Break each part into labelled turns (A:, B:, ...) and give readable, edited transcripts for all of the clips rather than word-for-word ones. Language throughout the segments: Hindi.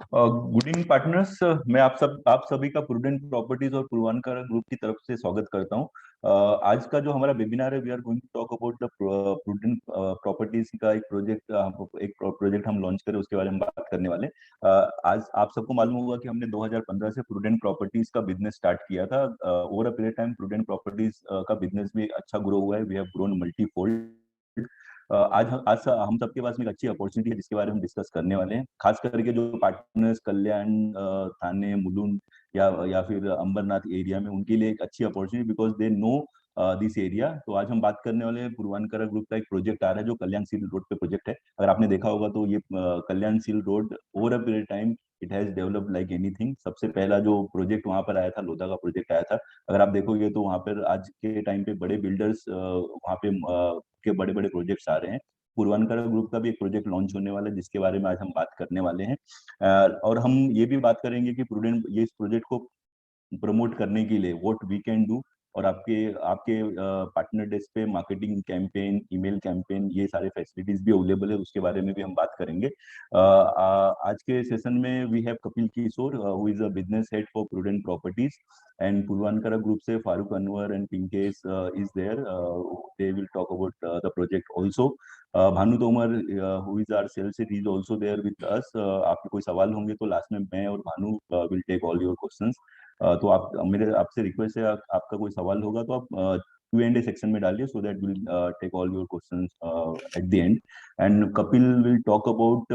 A: Good evening partners. मैं आप सभी का प्रूडेंट प्रॉपर्टीज और पूर्वांकर ग्रुप की तरफ से स्वागत करता हूं। आज का जो हमारा वेबिनार है, we are going to talk about the Prudent Properties का एक प्रोजेक्ट हम लॉन्च करें, उसके बारे में बात करने वाले। आज आप सबको मालूम होगा कि हमने 2015 से प्रूडेंट प्रॉपर्टीज का बिजनेस स्टार्ट किया था। Over a period time Prudent Properties का बिजनेस भी अच्छा ग्रो हुआ है। We have grown multifold. आज हम सबके पास में एक अच्छी अपॉर्चुनिटी है जिसके बारे में हम डिस्कस करने वाले हैं। खास करके जो पार्टनर्स कल्याण, थाने, मुलुंड या फिर अंबरनाथ एरिया में, उनके लिए एक अच्छी opportunity, because they know this area. तो आज हम बात करने वाले हैं पूर्वांकर ग्रुप का एक प्रोजेक्ट आ रहा है जो कल्याण सील रोड पे प्रोजेक्ट है। अगर आपने देखा होगा तो ये Kalyan Shil road over a period time it has developed like anything. सबसे पहला जो प्रोजेक्ट वहां पर आया था, लोधा का प्रोजेक्ट आया था। अगर आप देखोगे तो वहां पर आज के टाइम पे बड़े बिल्डर्स वहां पे के बड़े बड़े प्रोजेक्ट्स आ रहे हैं। पूर्वांकर ग्रुप का भी एक प्रोजेक्ट लॉन्च होने वाला है जिसके बारे में आज हम बात करने वाले हैं। और हम ये भी बात करेंगे कि प्रूडेंट ये इस प्रोजेक्ट को प्रमोट करने के लिए व्हाट वी कैन डू, और आपके आपके पार्टनर डेस्क पे मार्केटिंग कैंपेन, ईमेल कैंपेन, ये सारे फैसिलिटीज भी अवेलेबल है, उसके बारे में भी हम बात करेंगे। आज के सेशन में we have Kapil Kishore who is a business head for Prudent Properties, and Puravankara group से Farooq Anwar and Pinkesh is there. They will talk about the project also. Bhanu Tomar who is our sales head, is also there with us. आपके कोई सवाल होंगे तो लास्ट में मैं और Bhanu will take all your questions. तो आप मेरे आपसे रिक्वेस्ट है, आपका कोई सवाल होगा तो आप Q&A सेक्शन में डालिए, so that will take all your questions at the end. And Kapil will talk about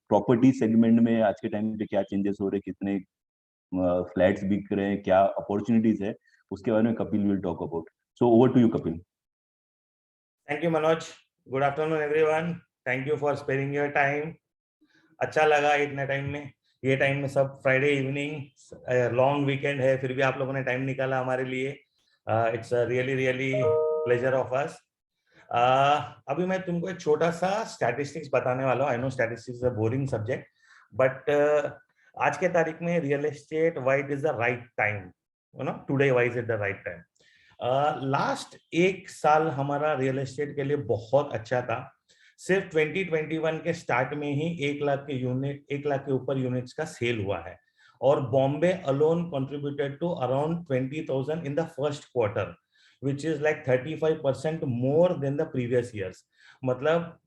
A: property segment में आज के टाइम पे क्या चेंजेस हो रहे हैं, कितने फ्लैट्स बिक रहे हैं, क्या अपॉर्चुनिटीज है, उसके बारे में Kapil will talk about. So over to you Kapil.
B: Thank you Manoj. Good afternoon everyone. Thank you for sparing your time. अच्छा लगा इतने टाइम में, ये टाइम में सब फ्राइडे इवनिंग लॉन्ग वीकेंड है, फिर भी आप लोगों ने टाइम निकाला हमारे लिए। It's really really pleasure of us. अभी मैं तुमको एक छोटा सा स्टैटिस्टिक्स बताने वाला हूँ। I know statistics is a boring subject, but आज के तारीख में real estate why it is the right time, you know, today why is it the right time. Last एक साल हमारा रियल एस्टेट के लिए बहुत अच्छा था। सिर्फ 2021 के स्टार्ट में ही 1 लाख के ऊपर यूनिट्स का सेल हुआ है, और Bombay alone contributed to around 20,000 in the first quarter, which is like 35% more than the previous years. मतलब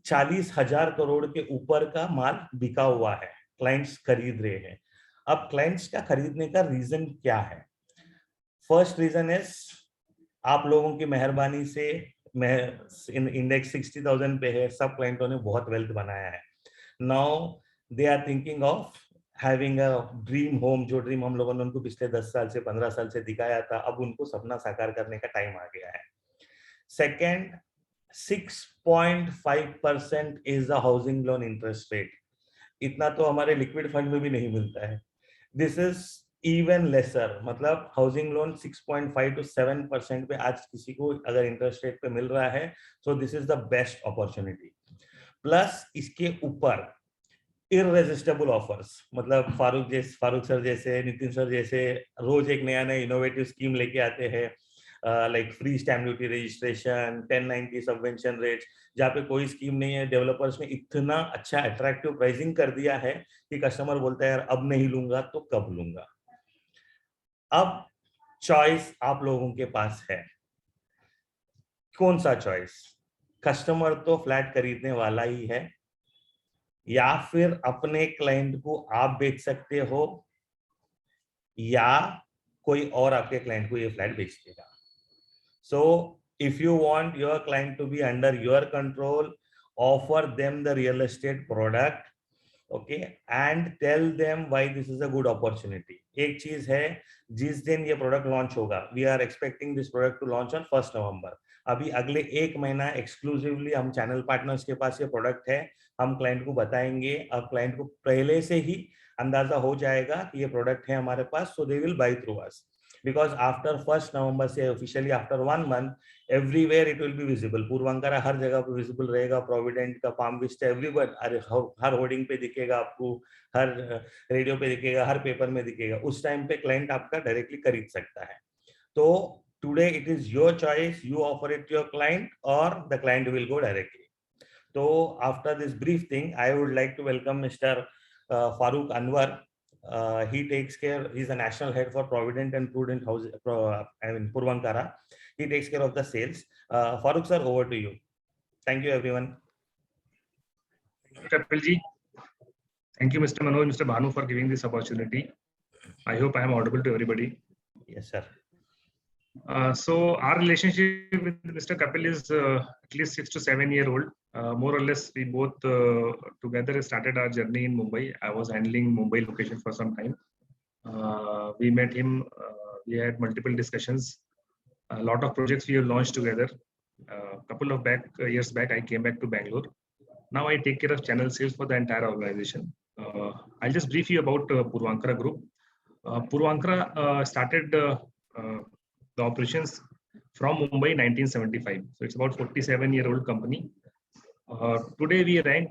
B: 40,000 करोड़ के ऊपर का माल बिका हुआ है, क्लाइंट्स खरीद रहे हैं। अब क्लाइंट्स का खरीदने का रीजन क्या है? फर्स्ट रीजन इज आप लोगों की मेहरबानी से इंडेक्स 60,000 पे है, सब क्लाइंटों ने बहुत वेल्थ बनाया है। Now they are thinking of having a dream home, जो ड्रीम हम लोगों ने उनको पिछले 10 साल से 15 साल से दिखाया था, अब उनको सपना साकार करने का टाइम आ गया है। Second, 6.5% is the housing loan interest rate. इतना तो हमारे लिक्विड फंड में भी नहीं मिलता है। दिस इज इवन लेसर, मतलब हाउसिंग लोन 6.5 to 7% पे आज किसी को अगर इंटरेस्ट रेट पे मिल रहा है, so this is the best opportunity. Plus इसके ऊपर इररेजिस्टेबल ऑफर्स, मतलब फारूक सर जैसे, नितिन सर जैसे रोज एक नया नया इनोवेटिव स्कीम लेके आते हैं, like free stamp duty registration, 1090 subvention rates, जहाँ पे कोई स्कीम नहीं है। डेवलपर्स ने इतना अच्छा अट्रैक्टिव प्राइसिंग कर दिया है कि कस्टमर बोलता है यार अब नहीं लूंगा तो कब लूंगा। अब चॉइस आप लोगों के पास है। कौन सा चॉइस? कस्टमर तो फ्लैट खरीदने वाला ही है, या फिर अपने क्लाइंट को आप बेच सकते हो, या कोई और आपके क्लाइंट को ये फ्लैट बेच देगा। So if you want your client to be under your control, offer them the real estate product, okay, and tell them why this is a good opportunity. एक चीज है, जिस दिन ये प्रोडक्ट लॉन्च होगा, we are expecting this product to launch on 1 November. अभी अगले 1 महीना एक्सक्लूसिवली हम चैनल पार्टनर्स के पास ये प्रोडक्ट है, हम क्लाइंट को बताएंगे। अब क्लाइंट को पहले से ही अंदाजा हो जाएगा कि ये प्रोडक्ट है हमारे पास, so they will buy through us, because after 1 नवंबर से officially after 1 month everywhere it will be visible. Puravankara हर जगह पे विजिबल रहेगा, प्रोविडेंट का, पाम विस्टा, एवरीवन, हर होर्डिंग पे दिखेगा आपको, हर रेडियो पे दिखेगा, हर पेपर में दिखेगा। उस टाइम पे क्लाइंट आपका डायरेक्टली खरीद सकता है। तो today it is your choice, you offer it to your client और the client will go directly. तो after this brief thing, I would like to welcome mister Farooq Anwar. He takes care. He's the national head for Provident and Prudent Housing. Puravankara. He takes care of the sales. Farooq sir, over to you. Thank you, everyone.
C: Thank you, Kapil ji. Thank you, Mr. Manoj, Mr. Bhanu, for giving this opportunity. I hope I am audible to everybody.
B: Yes, sir.
C: So our relationship with Mr. Kapil is at least 6 to 7 year old. More or less, we both together started our journey in Mumbai. I was handling Mumbai location for some time. We met him. We had multiple discussions. A lot of projects we have launched together. Couple of years back, I came back to Bangalore. Now I take care of channel sales for the entire organization. I'll just brief you about Puravankara Group. Puravankara started the operations from Mumbai in 1975. So it's about 47-year-old company. Today we rank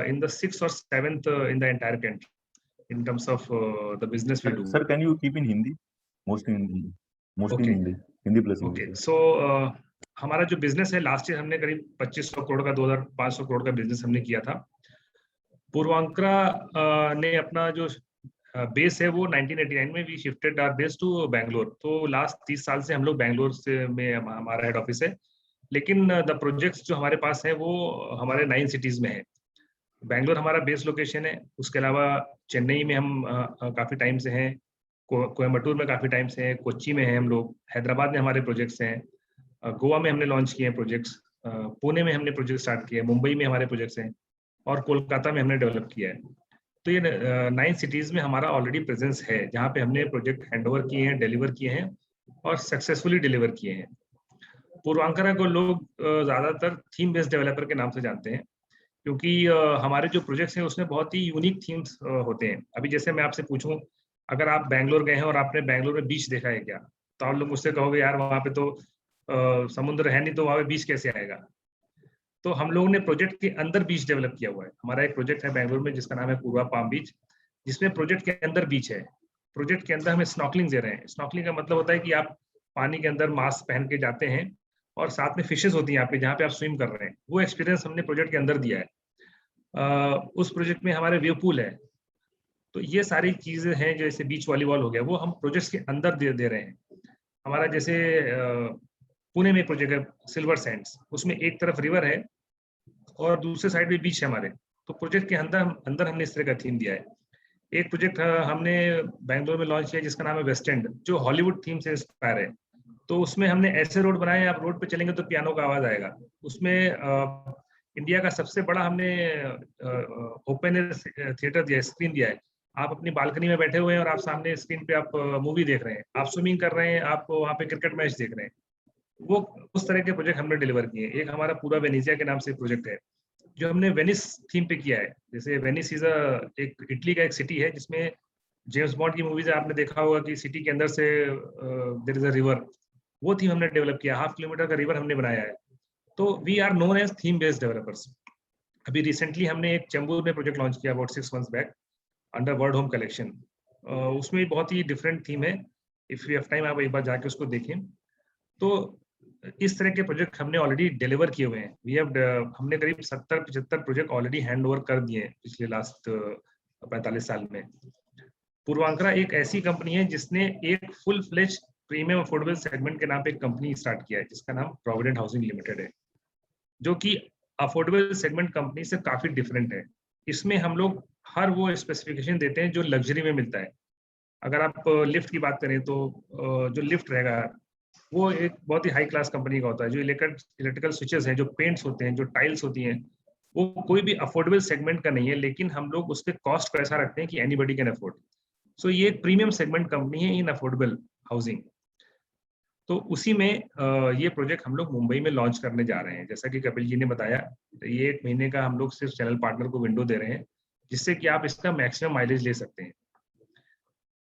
C: in the 6th or 7th in the entire country in terms of the business we do.
A: Sir, can you keep in Hindi? Mostly in Hindi. Hindi plus English.
C: Okay. So हमारा जो बिजनेस है लास्ट ईयर हमने करीब 2500 करोड़ का 2500 करोड़ का बिजनेस हमने किया था. पूर्वांकरा ने अपना जो बेस है वो 1989 में we shifted our base to Bangalore. तो लास्ट 30 साल से हम लोग बैंगलोर से में हमारा हेड ऑफिस है, लेकिन द प्रोजेक्ट्स जो हमारे पास है वो हमारे 9 सिटीज में है. बैंगलोर हमारा बेस लोकेशन है. उसके अलावा चेन्नई में हम काफी टाइम से हैं, कोयम्बटूर में काफी टाइम से हैं, कोच्चि में हैं हम लोग, हैदराबाद में हमारे प्रोजेक्ट्स हैं, गोवा में हमने लॉन्च किए हैं प्रोजेक्ट्स, पुणे में हमने प्रोजेक्ट स्टार्ट किए, मुंबई में हमारे प्रोजेक्ट्स हैं और कोलकाता में हमने डेवलप किया है. तो ये 9 सिटीज में हमारा ऑलरेडी प्रेजेंस है जहाँ पे हमने प्रोजेक्ट हैंडओवर किए हैं, डिलीवर किए हैं और सक्सेसफुली डिलीवर किए हैं. पूर्वांकरा को लोग ज्यादातर थीम बेस्ड डेवलपर के नाम से जानते हैं, क्योंकि हमारे जो प्रोजेक्ट्स हैं उसमें बहुत ही यूनिक थीम्स होते हैं. अभी जैसे मैं आपसे पूछूं, अगर आप बैंगलोर गए हैं और आपने बैंगलोर में बीच देखा है क्या, तो आप लोग मुझसे कहोगे यार वहाँ पे तो समुद्र है नहीं, तो वहाँ पे बीच कैसे आएगा. तो हम लोगों ने प्रोजेक्ट के अंदर बीच डेवलप किया हुआ है. हमारा एक प्रोजेक्ट है बैंगलोर में जिसका नाम है पूर्वा पाम बीच, जिसमें प्रोजेक्ट के अंदर बीच है. प्रोजेक्ट के अंदर हमें स्नॉर्कलिंग दे रहे हैं. स्नॉर्कलिंग का मतलब होता है कि आप पानी के अंदर मास्क पहन के जाते हैं और साथ में फिशेस होती हैं आपके जहाँ पे आप स्विम कर रहे हैं. वो एक्सपीरियंस हमने प्रोजेक्ट के अंदर दिया है. उस प्रोजेक्ट में हमारे वेव पूल है. तो ये सारी चीजें हैं, जैसे बीच वॉलीबॉल हो गया, वो हम प्रोजेक्ट्स के अंदर दे रहे हैं. हमारा जैसे पुणे में प्रोजेक्ट है सिल्वर सैंड्स, उसमें एक तरफ रिवर है और दूसरे साइड में बीच है हमारे. तो प्रोजेक्ट के अंदर हमने इस तरह का थीम दिया है. एक प्रोजेक्ट हमने बैंगलोर में लॉन्च किया जिसका नाम है वेस्ट एंड, जो हॉलीवुड थीम से इंस्पायर है. तो उसमें हमने ऐसे रोड बनाए, आप रोड पे चलेंगे तो पियानो का आवाज आएगा. उसमें इंडिया का सबसे बड़ा हमने ओपन थिएटर दिया है, स्क्रीन दिया है. आप अपनी बालकनी में बैठे हुए हैं और आप सामने स्क्रीन पे आप मूवी देख रहे हैं, आप स्विमिंग कर रहे हैं, आप वहाँ पे क्रिकेट मैच देख रहे हैं. वो उस तरह के प्रोजेक्ट हमने डिलीवर किए. एक हमारा पूरा वेनेजिया के नाम से प्रोजेक्ट है जो हमने वेनिस थीम पे किया है. जैसे वेनिस एक इटली का एक सिटी है जिसमें जेम्स बॉन्ड की मूवीज आपने देखा होगा कि सिटी के अंदर से देयर इज अ रिवर. वो थीम हमने डेवलप किया. 0.5 किलोमीटर का रिवर हमने बनाया है. तो we are known as theme based developers. अभी रिसेंटली हमने एक चेंबूर में प्रोजेक्ट लॉन्च किया about 6 months back under world home collection. उसमें बहुत ही डिफरेंट थीम है. इफ यू हैव टाइम आप एक बार जाके उसको देखें. तो इस तरह के प्रोजेक्ट हमने ऑलरेडी डिलीवर किए हुए हैं. हमने करीब 70-75 प्रोजेक्ट ऑलरेडी हैंड ओवर कर दिए हैं पिछले लास्ट 45 साल में. पूर्वांकरा एक ऐसी कंपनी है जिसने एक full fledge premium affordable segment के नाम पे एक कंपनी स्टार्ट किया है जिसका नाम प्रोविडेंट हाउसिंग लिमिटेड है, जो कि अफोर्डेबल सेगमेंट कंपनी से काफी डिफरेंट है. इसमें हम लोग हर वो स्पेसिफिकेशन देते हैं जो लग्जरी में मिलता है. अगर आप लिफ्ट की बात करें तो जो लिफ्ट रहेगा वो एक बहुत ही हाई क्लास कंपनी का होता है. जो इलेक्ट्रिकल स्विचेस हैं, जो पेंट्स होते हैं, जो टाइल्स होती हैं, वो कोई भी अफोर्डेबल सेगमेंट का नहीं है, लेकिन हम लोग उसके कॉस्ट को ऐसा रखते हैं कि एनीबडी कैन अफोर्ड. सो ये एक प्रीमियम सेगमेंट कंपनी है इन अफोर्डेबल हाउसिंग. तो उसी में ये प्रोजेक्ट हम लोग मुंबई में लॉन्च करने जा रहे हैं. जैसा कि कपिल जी ने बताया, ये 1 महीने का हम लोग सिर्फ चैनल पार्टनर को विंडो दे रहे हैं जिससे कि आप इसका मैक्सिमम माइलेज ले सकते हैं.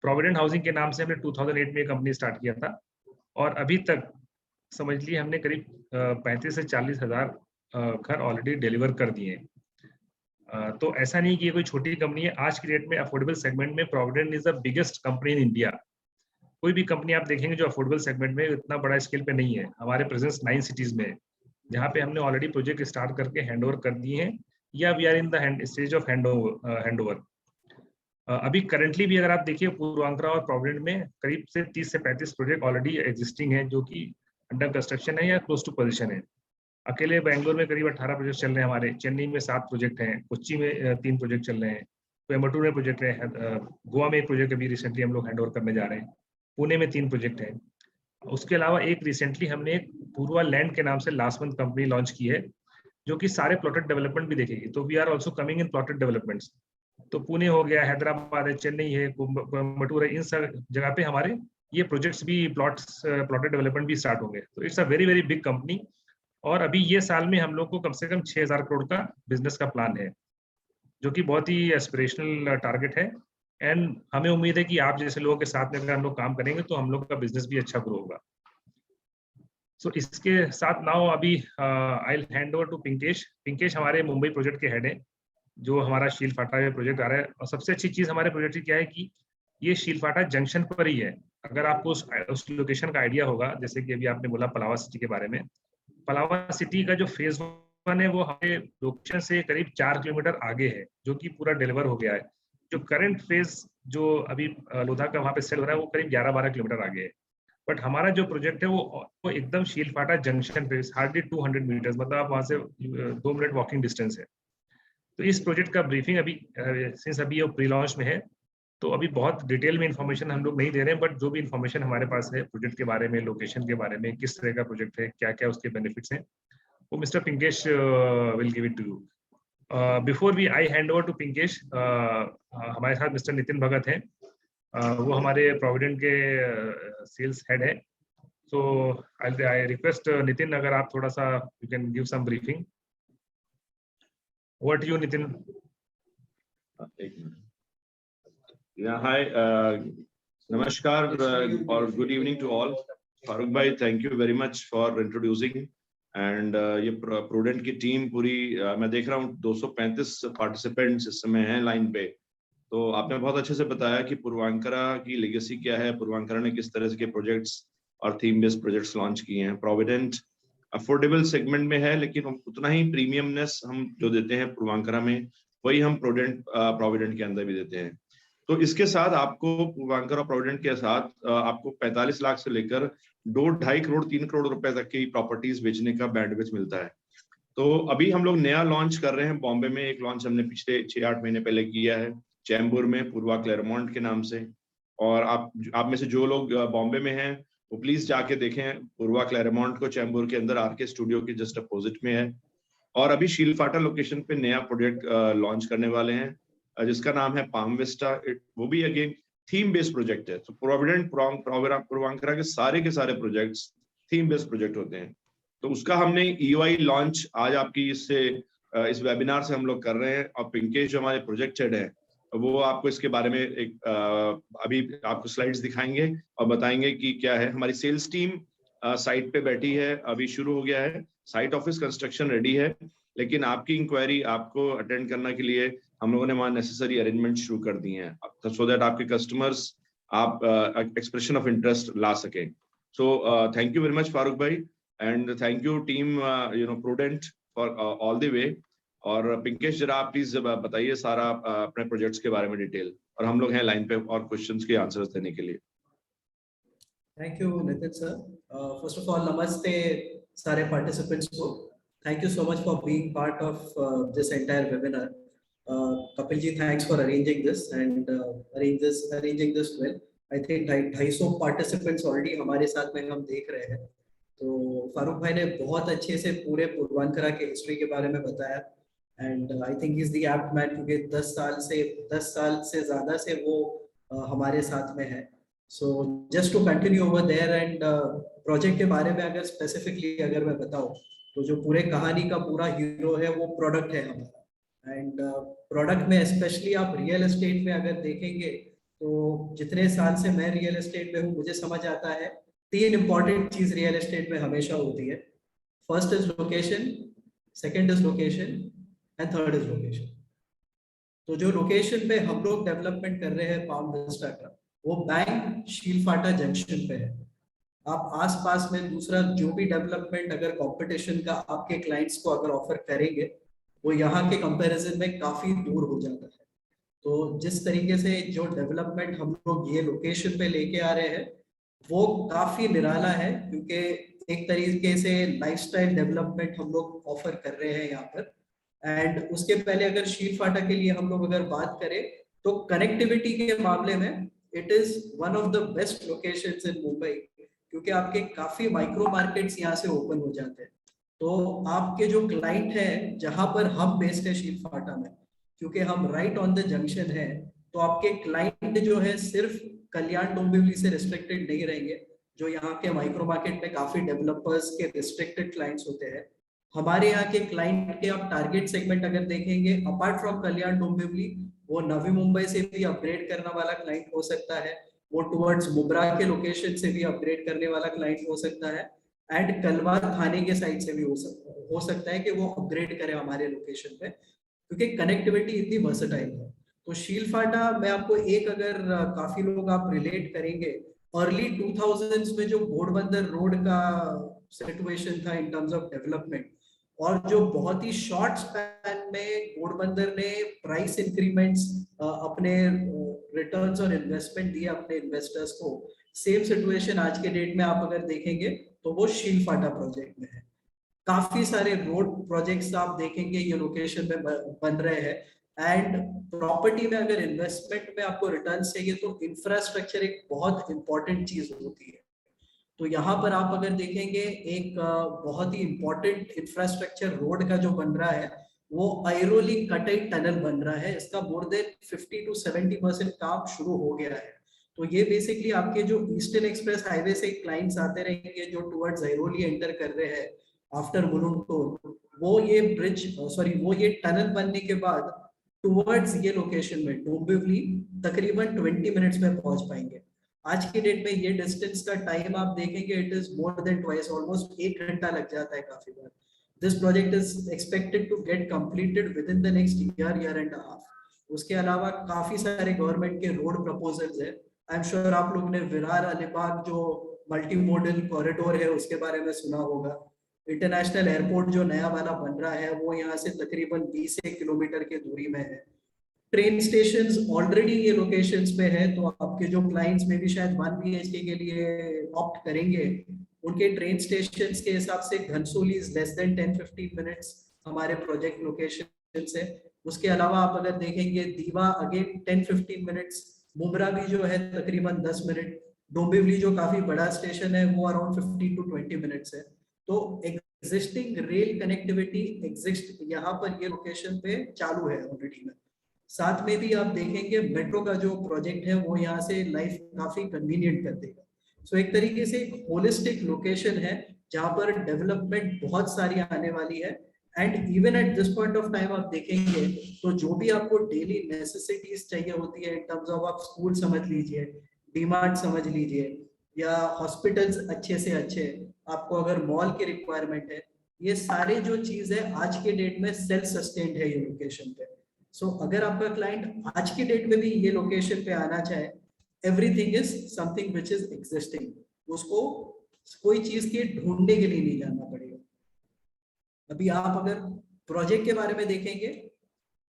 C: प्रोविडेंट हाउसिंग के नाम से हमने 2008 में कंपनी स्टार्ट किया था और अभी तक समझ लिए हमने करीब 35 से 40 हज़ार घर ऑलरेडी डिलीवर कर दिए हैं. तो ऐसा नहीं कि ये कोई छोटी कंपनी है. आज की डेट में अफोर्डेबल सेगमेंट में provident is the biggest company in India. कोई भी कंपनी आप देखेंगे जो अफोर्डेबल सेगमेंट में इतना बड़ा स्केल पे नहीं है. हमारे प्रेजेंस 9 सिटीज में है जहाँ पे हमने ऑलरेडी प्रोजेक्ट स्टार्ट करके हैंड ओवर कर दिए हैं या we are in the stage of hand over. अभी करंटली भी अगर आप देखिए पूर्वांकरा और प्रोविडेंट में करीब से 30 से 35 प्रोजेक्ट ऑलरेडी एग्जिस्टिंग है जो कि अंडर कंस्ट्रक्शन है या क्लोज टू पोजीशन है। अकेले बैंगलोर में करीब 18 प्रोजेक्ट चल रहे हैं हमारे, चेन्नई में 7 प्रोजेक्ट हैं, कोच्चि में 3 प्रोजेक्ट चल रहे हैं, कोयम्बटूर में प्रोजेक्ट है, गोवा में एक प्रोजेक्ट अभी रिसेंटली हम लोग हैंड ओवर करने जा रहे हैं, पुणे में 3 प्रोजेक्ट हैं। उसके अलावा एक रिसेंटली हमने एक पूर्वा लैंड के नाम से लास्ट मंथ कंपनी लॉन्च की है जो कि सारे प्लॉटेड डेवलपमेंट भी देखेगी। तो we are also coming in plotted developments. तो पुणे हो गया, हैदराबाद है, चेन्नई है, कोयम्बटूर है, इन सब जगह पे हमारे ये प्रोजेक्ट्स भी प्लॉटेड डेवलपमेंट भी स्टार्ट होंगे। तो it's a very very big company और अभी ये साल में हम लोग को कम से कम 6000 करोड़ का बिजनेस का प्लान है जो कि बहुत ही एस्पिरेशनल टारगेट है। एंड हमें उम्मीद है कि आप जैसे लोगों के साथ में अगर हम लोग काम करेंगे तो हम लोग का बिजनेस भी अच्छा ग्रो होगा। सो इसके साथ नाउ अभी I will hand over to Pinkesh. Pinkesh हमारे मुंबई प्रोजेक्ट के हेड है जो हमारा शीलफाटा में प्रोजेक्ट आ रहा है। और सबसे अच्छी चीज हमारे प्रोजेक्ट की क्या है कि ये शीलफाटा जंक्शन पर ही है। अगर आपको उस लोकेशन का आइडिया होगा, जैसे कि अभी आपने बोला पलावा सिटी के बारे में, पलावा सिटी का जो फेज 1 है वो हमारे लोकेशन से करीब 4 किलोमीटर आगे है जो कि पूरा डिलीवर हो गया है। जो करंट फेज जो अभी लोधा का वहाँ पे सेल हो रहा है वो करीब 11-12 किलोमीटर आगे है। बट हमारा जो प्रोजेक्ट है वो एकदम शीलफाटा जंक्शन पे, हार्डली 200 मीटर्स, मतलब आप वहाँ से 2 मिनट वॉकिंग डिस्टेंस है। तो इस प्रोजेक्ट का ब्रीफिंग अभी सिंस अभी ये प्री लॉन्च में है तो अभी बहुत डिटेल में इन्फॉर्मेशन हम लोग नहीं दे रहे हैं, बट जो भी इन्फॉर्मेशन हमारे पास है प्रोजेक्ट के बारे में, लोकेशन के बारे में, किस तरह का प्रोजेक्ट है, क्या क्या उसके बेनिफिट्स हैं, वो mister Pinkesh will give it to you. Before we I hand over to Pinkesh, हमारे साथ मिस्टर नितिन भगत हैं, वो हमारे प्रोविडेंट के सेल्स हेड है। सो आई रिक्वेस्ट नितिन, अगर आप थोड़ा सा you can give some briefing. What you, Nitin?
D: Yeah, hi. Namaskar or good evening to all. Farooq bhai, thank you very much for introducing. And ये प्रूडेंट की टीम पूरी मैं देख रहा हूँ 235 पार्टिसिपेंट्स इस समय हैं लाइन पे। तो आपने बहुत अच्छे से बताया कि पूर्वांकरा की लेगेसी क्या है, पूर्वांकरा ने किस तरह के प्रोजेक्ट्स और थीम बेस्ड प्रोजेक्ट्स लॉन्च किए हैं। प्रोविडेंट अफोर्डेबल सेगमेंट में है, लेकिन उतना ही प्रीमियमनेस हम जो देते हैं पूर्वांकरा में वही हम प्रोविडेंट के अंदर भी देते हैं। तो इसके साथ आपको पूर्वांकरा प्रोविडेंट के साथ आपको 45 लाख से लेकर 2-2.5 करोड़ 3 करोड़ रुपए तक की प्रॉपर्टीज बेचने का बैंडविड्थ मिलता है। तो अभी हम लोग नया लॉन्च कर रहे हैं बॉम्बे में। एक लॉन्च हमने पिछले 6-8 महीने पहले किया है चैम्बूर में, पूर्वा क्लेरमोंट के नाम से। और आप में से जो लोग बॉम्बे में हैं वो प्लीज जाके देखें पूर्वा क्लेरमोंट को। चैम्बूर के अंदर आरके स्टूडियो के जस्ट अपोजिट में है। और अभी शीलफाटा लोकेशन पे नया प्रोजेक्ट लॉन्च करने वाले हैं जिसका नाम है पाम विस्टा। वो भी अगेन थीम बेस्ड प्रोजेक्ट है। तो प्रोविडेंट पूर्वांकरा के सारे प्रोजेक्ट्स थीम बेस्ड प्रोजेक्ट होते हैं। तो उसका हमने EOI लॉन्च आज आपकी इस वेबिनार से हम लोग कर रहे हैं। और पिंकेश जो हमारे प्रोजेक्ट हेड है वो आपको इसके बारे में अभी आपको स्लाइड्स दिखाएंगे और बताएंगे कि क्या है। हमारी सेल्स टीम साइट पे बैठी है, अभी शुरू हो गया है, साइट ऑफिस कंस्ट्रक्शन रेडी है, लेकिन आपकी इंक्वायरी आपको अटेंड करने के लिए हम लोगों ने वहाँ नेसेसरी अरेंजमेंट शुरू कर दिए हैं सो दैट आपके कस्टमर्स आप एक्सप्रेशन ऑफ इंटरेस्ट ला सकें। So thank you very much Farooq भाई and thank you team Prudent for all the way. और पिंकेश जरा आप प्लीज बताइए सारा अपने प्रोजेक्ट्स के बारे में डिटेल, और हम लोग हैं लाइन पे और क्वेश्चंस के आंसर्स देने के लिए।
E: Thank you Nitin sir. First of all नमस्ते सारे पार्टिसिपेंट्स को। Thank you so much for being part of this entire webinar. Kapil ji, thanks for arranging this and arranging this well. I think 250 participants already हमारे साथ में हम देख रहे हैं। तो फारूक भाई ने बहुत अच्छे से पूरे पूर्वांकरा के हिस्ट्री के बारे में बताया and I think is the apt man क्योंकि 10 साल से ज्यादा से वो हमारे साथ में है। So just to continue over there and project के बारे में अगर स्पेसिफिकली अगर मैं बताऊं तो जो पूरे कहानी का पूरा हीरो है वो प्रोडक्ट है हमारा। एंड प्रोडक्ट में स्पेशली आप रियल एस्टेट में अगर देखेंगे तो जितने साल से मैं रियल एस्टेट में हूँ मुझे समझ आता है 3 इंपॉर्टेंट चीज रियल एस्टेट में हमेशा होती है। First is location, second is location and third is location. तो जो लोकेशन पे हम लोग डेवलपमेंट कर रहे हैं पाम विस्टा का, वो बैंक शीलफाटा जंक्शन पे है। आप आसपास में दूसरा जो भी डेवलपमेंट अगर कंपटीशन का आपके क्लाइंट्स को अगर ऑफर करेंगे वो यहाँ के कंपैरिजन में काफी दूर हो जाता है। तो जिस तरीके से जो डेवलपमेंट हम लोग ये लोकेशन पे लेके आ रहे हैं वो काफी निराला है, क्योंकि एक तरीके से लाइफस्टाइल डेवलपमेंट हम लोग ऑफर कर रहे हैं यहाँ पर। एंड उसके पहले अगर शील फाटा के लिए हम लोग अगर बात करें तो कनेक्टिविटी के मामले में it is one of the best locations इन मुंबई, क्योंकि आपके काफी माइक्रो मार्केट्स यहाँ से ओपन हो जाते हैं। तो आपके जो क्लाइंट है जहां पर हम बेस्ड है शील फाटा में, क्योंकि हम राइट ऑन द जंक्शन है, तो आपके क्लाइंट जो है सिर्फ कल्याण डोंबिवली से रिस्ट्रिक्टेड नहीं रहेंगे। जो यहाँ के माइक्रो मार्केट में काफी डेवलपर्स के रिस्ट्रिक्टेड क्लाइंट्स होते हैं, हमारे यहाँ के क्लाइंट के आप टारगेट सेगमेंट अगर देखेंगे अपार्ट फ्रॉम कल्याण डोंबिवली, वो नवी मुंबई से भी अपग्रेड करने वाला क्लाइंट हो सकता है, वो टुवर्ड्स मुब्रा के लोकेशन से भी अपग्रेड करने वाला क्लाइंट हो सकता है, एंड कलवा थाने के साइड से भी हो सकता है कि वो अपग्रेड करे हमारे लोकेशन पे, क्योंकि कनेक्टिविटी इतनी वर्सेटाइल है। तो शील फाटा मैं आपको एक अगर काफी लोग आप रिलेट करेंगे अर्ली 2000s में जो घोड़बंदर रोड का सिचुएशन था इन टर्म्स ऑफ डेवलपमेंट, और जो बहुत ही शॉर्ट स्पैन में घोड़बंदर ने प्राइस इंक्रीमेंट्स अपने रिटर्न्स और इन्वेस्टमेंट दिए अपने इन्वेस्टर्स को, सेम सिचुएशन आज के डेट में आप अगर देखेंगे तो वो शील फाटा प्रोजेक्ट में है। काफी सारे रोड प्रोजेक्ट्स आप देखेंगे ये लोकेशन में बन रहे हैं, एंड प्रॉपर्टी में अगर इन्वेस्टमेंट में आपको रिटर्न चाहिए तो इंफ्रास्ट्रक्चर एक बहुत इंपॉर्टेंट चीज होती है। तो यहाँ पर आप अगर देखेंगे एक बहुत ही इंपॉर्टेंट इंफ्रास्ट्रक्चर रोड का जो बन रहा है वो ऐरोली कटई टनल बन रहा है। इसका मोर देन 50 to 70% काम शुरू हो गया है। तो ये बेसिकली आपके जो ईस्टर्न एक्सप्रेस हाईवे से क्लाइंट्स आते रहेंगे जो टुवर्ड्स ऐरोली एंटर कर रहे हैं आफ्टर मुलुंडटोल, वो ये ये टनल बनने के बाद टुवर्ड्स ये लोकेशन में डोंबिवली तकरीबन 20 मिनट्स में पहुंच पाएंगे। आज के डेट में ये डिस्टेंस का टाइम आप देखेंगे it is more than twice, almost 1 घंटा लग जाता है काफी बार। This project is expected to get completed within the next year and half. उसके अलावा काफी सारे गवर्नमेंट के रोड प्रपोजल्स है। आई एम श्योर आप लोग ने विरार अलीबाग जो मल्टी मॉडल कॉरिडोर है उसके बारे में सुना होगा। इंटरनेशनल एयरपोर्ट जो नया वाला बन रहा है वो यहाँ से तकरीबन 20 किलोमीटर की दूरी में है। ट्रेन स्टेशंस ऑलरेडी ये लोकेशंस पे है, तो आपके जो क्लाइंट्स में भी शायद 1 BHK के लिए ऑप्ट करेंगे, उनके ट्रेन स्टेशंस के हिसाब से Ghansoli is less than 10-15 minutes हमारे प्रोजेक्ट लोकेशन से। उसके अलावा आप अगर देखेंगे दीवा अगेन 10-15 मिनट्स, मुब्रा भी जो है तकरीबन 10 मिनट, डोंबिवली जो काफी बड़ा स्टेशन है वो अराउंड 15 to 20 मिनट्स है। तो एग्जिस्टिंग रेल कनेक्टिविटी एग्जिस्ट यहाँ पर ये लोकेशन पे चालू है ऑलरेडी में। साथ में भी आप देखेंगे मेट्रो का जो प्रोजेक्ट है वो यहाँ से लाइफ काफी कन्वीनियंट कर देगा। सो एक तरीके से एक होलिस्टिक लोकेशन है जहाँ पर डेवलपमेंट बहुत सारी आने वाली है। And even at this point of time आप देखेंगे तो जो भी आपको डेली नेसेसिटीज चाहिए होती है इन टर्म्स ऑफ आप स्कूल समझ लीजिए, डीमार्ट समझ लीजिए, या हॉस्पिटल्स अच्छे से अच्छे, आपको अगर मॉल की रिक्वायरमेंट है, ये सारे जो चीज है आज के डेट में सेल्फ सस्टेन्ड है ये लोकेशन पे। सो अगर आपका क्लाइंट आज की डेट में भी ये लोकेशन पे आना चाहे, everything is something which is existing, उसको कोई चीज के ढूंढने के लिए नहीं जाना पड़ेगा। अभी आप अगर प्रोजेक्ट के बारे में देखेंगे,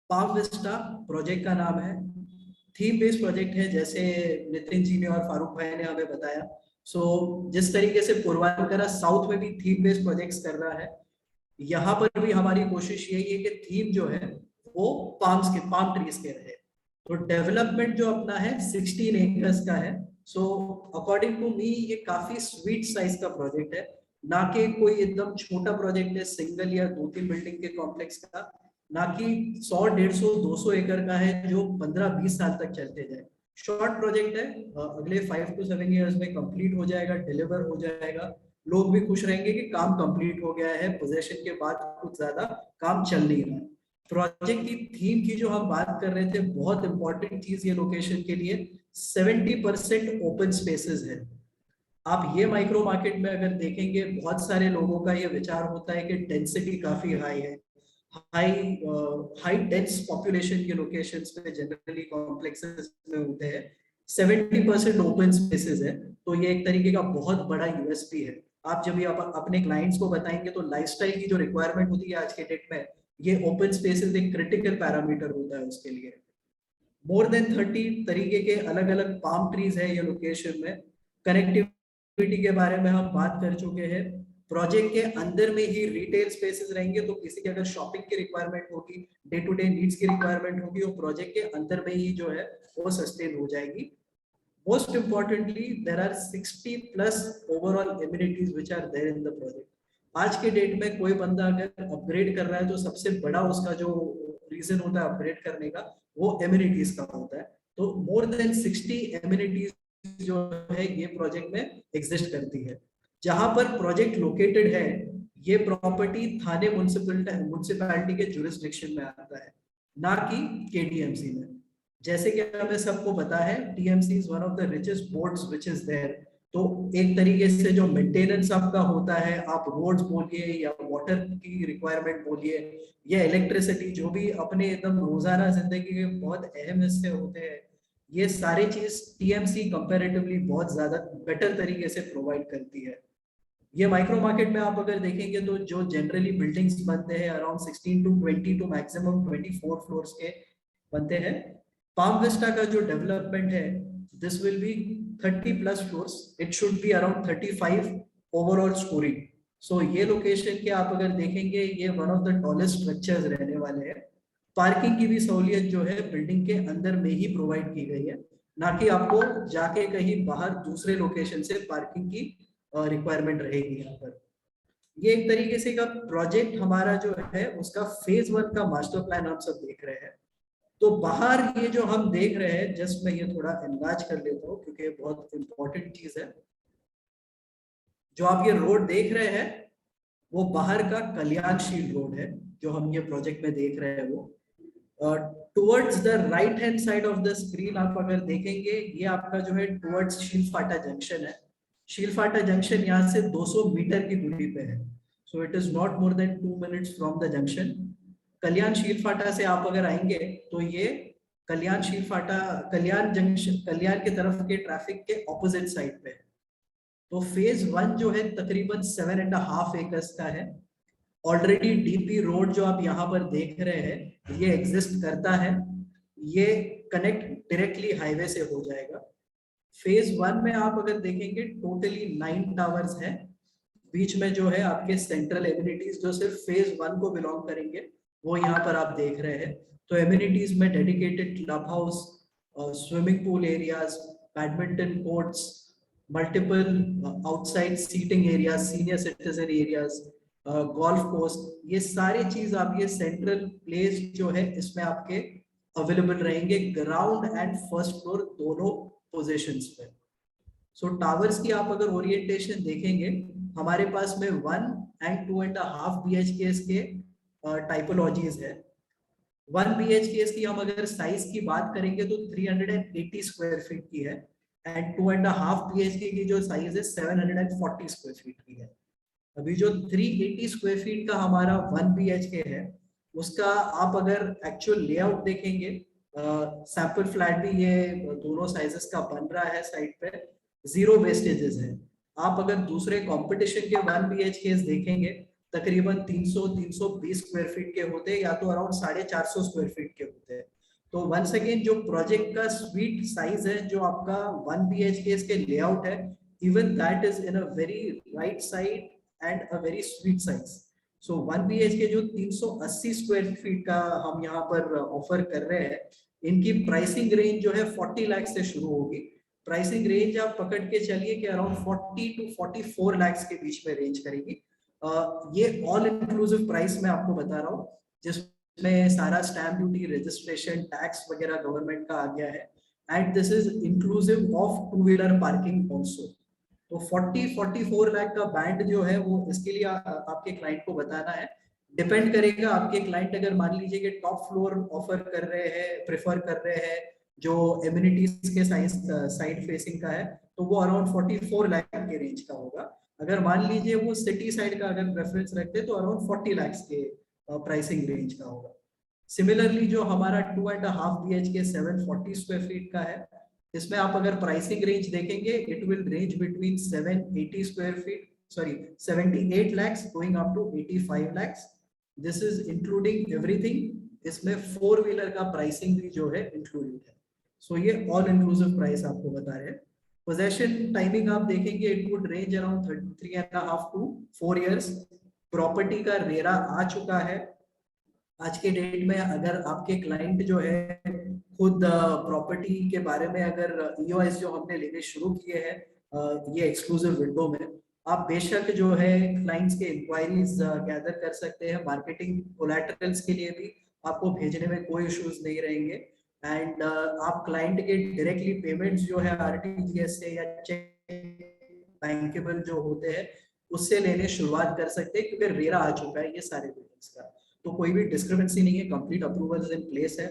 E: पाम विस्टा प्रोजेक्ट का नाम है, थीम बेस्ड प्रोजेक्ट है जैसे नितिन जी ने और फारूक भाई ने हमें बताया। सो जिस तरीके से पूर्वांचल साउथ में भी थीम बेस्ड प्रोजेक्ट्स कर रहा है, यहाँ पर भी हमारी कोशिश यही है कि थीम जो है वो पाम ट्रीज के रहे। तो डेवलपमेंट जो अपना है 16 एकर्स का है। सो अकॉर्डिंग टू मी ये काफी स्वीट साइज का प्रोजेक्ट है, ना कि कोई एकदम छोटा प्रोजेक्ट है सिंगल या 2-3 बिल्डिंग के कॉम्प्लेक्स का, ना कि 100, 150, 200 एकड़ का है जो 15-20 साल तक चलते जाए। शॉर्ट प्रोजेक्ट है, अगले 5 to 7 इयर्स में कंप्लीट हो जाएगा, डिलीवर हो जाएगा, लोग भी खुश रहेंगे कि काम कंप्लीट हो गया है, पोजेशन के बाद कुछ ज्यादा काम चल नहीं रहा है। प्रोजेक्ट की थीम की जो हम बात कर रहे थे, बहुत इंपॉर्टेंट चीज ये लोकेशन के लिए 70% ओपन स्पेसेस है। आप ये माइक्रो मार्केट में अगर देखेंगे, बहुत सारे लोगों का ये विचार होता है कि डेंसिटी काफी हाई है, हाई डेंस पॉपुलेशन के लोकेशंस पे जनरली कॉम्प्लेक्सेस में होते हैं, 70% ओपन स्पेसेस है। तो ये एक तरीके का बहुत बड़ा यूएसपी है। आप जब ये अपने क्लाइंट्स को बताएंगे तो लाइफस्टाइल की जो रिक्वायरमेंट होती है आज के डेट में, ये ओपन स्पेसेस एक क्रिटिकल पैरामीटर होता है उसके लिए। मोर देन 30 तरीके के अलग अलग पाम ट्रीज है ये लोकेशन में। कनेक्टिविटी के बारे में हम बात कर चुके हैं। प्रोजेक्ट के अंदर में ही रिटेल स्पेसेस रहेंगे, तो किसी की अगर शॉपिंग की रिक्वायरमेंट होगी, डे टू डे नीड्स की रिक्वायरमेंट होगी, वो प्रोजेक्ट के अंदर में ही जो है वो सस्टेन हो जाएगी। Most importantly, there are 60 plus overall amenities which are there in the project. आज के डेट में कोई बंदा अगर अपग्रेड कर रहा है तो सबसे बड़ा उसका जो रीजन होता है अपग्रेड करने का वो एमिनिटीज का होता है। तो मोर देन 60 एमिनिटीज जो है ये प्रोजेक्ट में एग्जिस्ट करती है। जहां पर प्रोजेक्ट लोकेटेड है ये प्रॉपर्टी थाने म्युनिसिपैलिटी के जुरिस्डिक्शन में आता है, ना कि केटीएमसी में। जैसे कि हमें सबको पता है TMC is one of the richest boards which is there. तो एक तरीके से जो मेंटेनेंस आपका होता है, आप रोड्स बोलिए या वाटर की रिक्वायरमेंट बोलिए या इलेक्ट्रिसिटी, जो भी अपने एकदम रोजाना जिंदगी के बहुत अहम हिस्से होते हैं, ये सारे चीज टीएमसी कंपैरेटिवली बहुत ज्यादा बेटर तरीके से प्रोवाइड करती है। ये माइक्रो मार्केट में आप अगर देखेंगे तो जो जनरली बिल्डिंग्स बनते हैं around 16 to 20 to maximum 24 floors के बनते हैं। पाम विस्टा का जो डेवलपमेंट है this will be 30 plus floors, it should be around 35 overall story. So ये लोकेशन के आप अगर देखेंगे ये one of the tallest structures रहने वाले हैं। पार्किंग की भी सहूलियत जो है बिल्डिंग के अंदर में ही प्रोवाइड की गई है, ना कि आपको जाके कहीं बाहर दूसरे लोकेशन से पार्किंग की रिक्वायरमेंट रहेगी यहाँ पर। ये एक तरीके से का प्रोजेक्ट हमारा जो है उसका फेज 1 का मास्टर प्लान हम सब देख रहे हैं। तो बाहर ये जो हम देख रहे हैं, जस्ट मैं ये थोड़ा एनलार्ज कर लेता हूँ क्योंकि बहुत इंपॉर्टेंट चीज है। जो आप ये रोड देख रहे हैं वो बाहर का कल्याणशील रोड है जो हम ये प्रोजेक्ट में देख रहे हैं। वो towards the right hand side of the screen आप अगर देखेंगे ये आपका जो है टुवर्ड्स शीलफाटा जंक्शन है। शीलफाटा जंक्शन यहाँ से 200 मीटर की दूरी पे है। So it is not more than 2 minutes from the junction. Kalyan Shilphata से आप अगर आएंगे तो ये कल्याण शीलफाटा कल्याण जंक्शन कल्याण की तरफ के ट्रैफिक के ऑपोजिट साइड पे है। तो फेज 1 जो है तकरीबन 7.5 एकर्स का है। ऑलरेडी डीपी रोड जो आप यहाँ पर देख रहे हैं ये एग्जिस्ट करता है, ये कनेक्ट डायरेक्टली हाईवे से हो जाएगा। फेज 1 में आप अगर देखेंगे टोटली 9 टावर्स हैं। बीच में जो है आपके सेंट्रल एमिनिटीज जो सिर्फ फेज 1 को बिलोंग करेंगे वो यहाँ पर आप देख रहे हैं। तो एमिनिटीज में dedicated club house, swimming pool areas, badminton courts, multiple outside seating areas, senior citizen areas, golf course, ये सारी चीज आप ये सेंट्रल प्लेस जो है इसमें आपके अवेलेबल रहेंगे ग्राउंड एंड फर्स्ट फ्लोर दोनों पोजीशंस पे। सो टावर्स की आप अगर ओरिएंटेशन देखेंगे हमारे पास में 1 and 2.5 BHK के टाइपोलॉजीज है। 1 BHK की हम अगर साइज की बात करेंगे तो 380 स्क्वायर फीट की है एंड 2.5 BHK की जो साइज है 740 स्क्वायर फीट की है। अभी जो 380 स्क्वायर फीट का हमारा 1 BHK है उसका आप अगर एक्चुअल लेआउट देखेंगे, सैंपल फ्लैट भी ये दोनों साइजेस का बन रहा है साइड पे, 0 वेस्टेजेस है। आप अगर दूसरे कंपटीशन के 1 BHK देखेंगे तकरीबन 300-320 स्क्वायर फीट के होते हैं या तो अराउंड 450 स्क्वायर फीट के होते हैं। तो वंस अगेन जो प्रोजेक्ट का स्वीट साइज है जो आपका 1 BHK के लेआउट है, even that is in a very right side and a very sweet size. So 1 BHK जो 380 स्क्वायर फीट का हम यहाँ पर ऑफर कर रहे हैं, इनकी प्राइसिंग रेंज जो है 40 लाख से शुरू होगी। प्राइसिंग रेंज आप पकड़ के चलिए कि अराउंड 40 to 44 लाख के बीच में रेंज करेगी। ये ऑल इंक्लूसिव प्राइस मैं आपको बता रहा हूँ जिसमें सारा स्टैम्प ड्यूटी, रजिस्ट्रेशन, टैक्स वगैरह गवर्नमेंट का आ गया है and this is inclusive of 2 wheeler parking also. तो 40-44 लाख का बैंड जो है वो इसके लिए आपके क्लाइंट को बताना है। डिपेंड करेगा आपके क्लाइंट अगर मान लीजिए कि टॉप फ्लोर ऑफर कर रहे हैं, प्रेफर कर रहे हैं जो एमिनिटीज के साइड फेसिंग का है तो वो अराउंड 44 लाख के रेंज का होगा। अगर मान लीजिए वो सिटी साइड का अगर प्रेफरेंस रखते तो अराउंड 40 लाख के प्राइसिंग रेंज का होगा। सिमिलरली जो हमारा 2.5 BHK 740 स्क्वायर फीट का है, इसमें आप अगर प्राइसिंग रेंज देखेंगे it will range between 780 square feet 78 lakhs going up to 85 lakhs. This is including everything. इसमें 4 व्हीलर का प्राइसिंग भी जो है इंक्लूडेड है। सो ये ऑल इंक्लूसिव प्राइस आपको बता रहे हैं। पोजेशन टाइमिंग आप देखेंगे it would range around 3.5 to 4 years। Property का रेरा आ चुका है। आज के डेट में अगर आपके क्लाइंट जो है खुद प्रॉपर्टी के बारे में अगर EOIs जो हमने लेने शुरू किए हैं ये एक्सक्लूसिव विंडो में, आप बेशक जो है क्लाइंट्स के इंक्वायरीज गैदर कर सकते हैं। मार्केटिंग कोलैटरल्स के लिए भी आपको भेजने में कोई इश्यूज नहीं रहेंगे। एंड आप क्लाइंट के डायरेक्टली पेमेंट्स जो है RTGS से या चेक बैंकेबल जो होते हैं उससे लेने शुरुआत कर सकते हैं, क्योंकि रेरा आ चुका है ये सारे बिल्डिंग्स का। तो कोई भी डिस्क्रिपेंसी नहीं है, कंप्लीट अप्रूवल्स इन प्लेस है।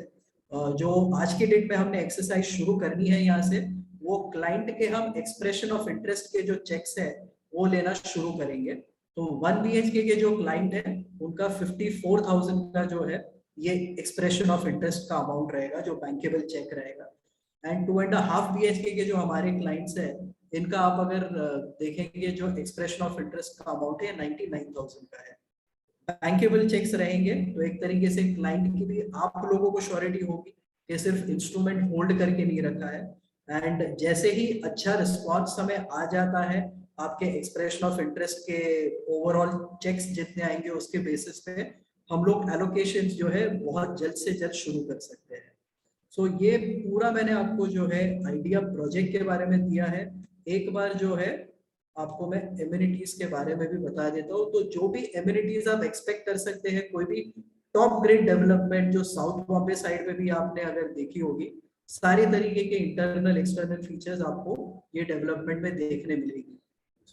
E: जो आज के डेट में हमने एक्सरसाइज शुरू करनी है यहाँ से, वो क्लाइंट के हम एक्सप्रेशन ऑफ इंटरेस्ट के जो चेक्स है वो लेना शुरू करेंगे। तो 1 BHK के जो क्लाइंट है उनका 54,000 का जो है ये एक्सप्रेशन ऑफ इंटरेस्ट का अमाउंट रहेगा जो बैंकेबल चेक रहेगा। एंड 2.5 BHK के जो हमारे क्लाइंट्स है इनका आप अगर देखेंगे जो एक्सप्रेशन ऑफ इंटरेस्ट का अमाउंट है 99,000 का है। बैंकेबल चेक्स रहेंगे तो एक तरीके से क्लाइंट की भी आप लोगों को श्योरिटी होगी कि सिर्फ इंस्ट्रूमेंट होल्ड करके नहीं रखा है। एंड जैसे ही अच्छा रिस्पॉन्स हमें आ जाता है आपके एक्सप्रेशन ऑफ इंटरेस्ट के ओवरऑल चेक्स जितने आएंगे उसके बेसिस पे हम लोग एलोकेशंस जो है बहुत जल्द से जल्द शुरू कर सकते हैं। सो ये पूरा मैंने आपको जो है आइडिया प्रोजेक्ट के बारे में दिया है। एक बार जो है आपको मैं एमिनिटीज के बारे में भी बता देता हूँ। तो जो भी एमिनिटीज आप एक्सपेक्ट कर सकते हैं, कोई भी टॉप ग्रेड डेवलपमेंट जो साउथ बॉम्बे साइड पे भी आपने अगर देखी होगी, सारे तरीके के इंटरनल एक्सटर्नल फीचर्स आपको ये डेवलपमेंट में देखने मिलेगी।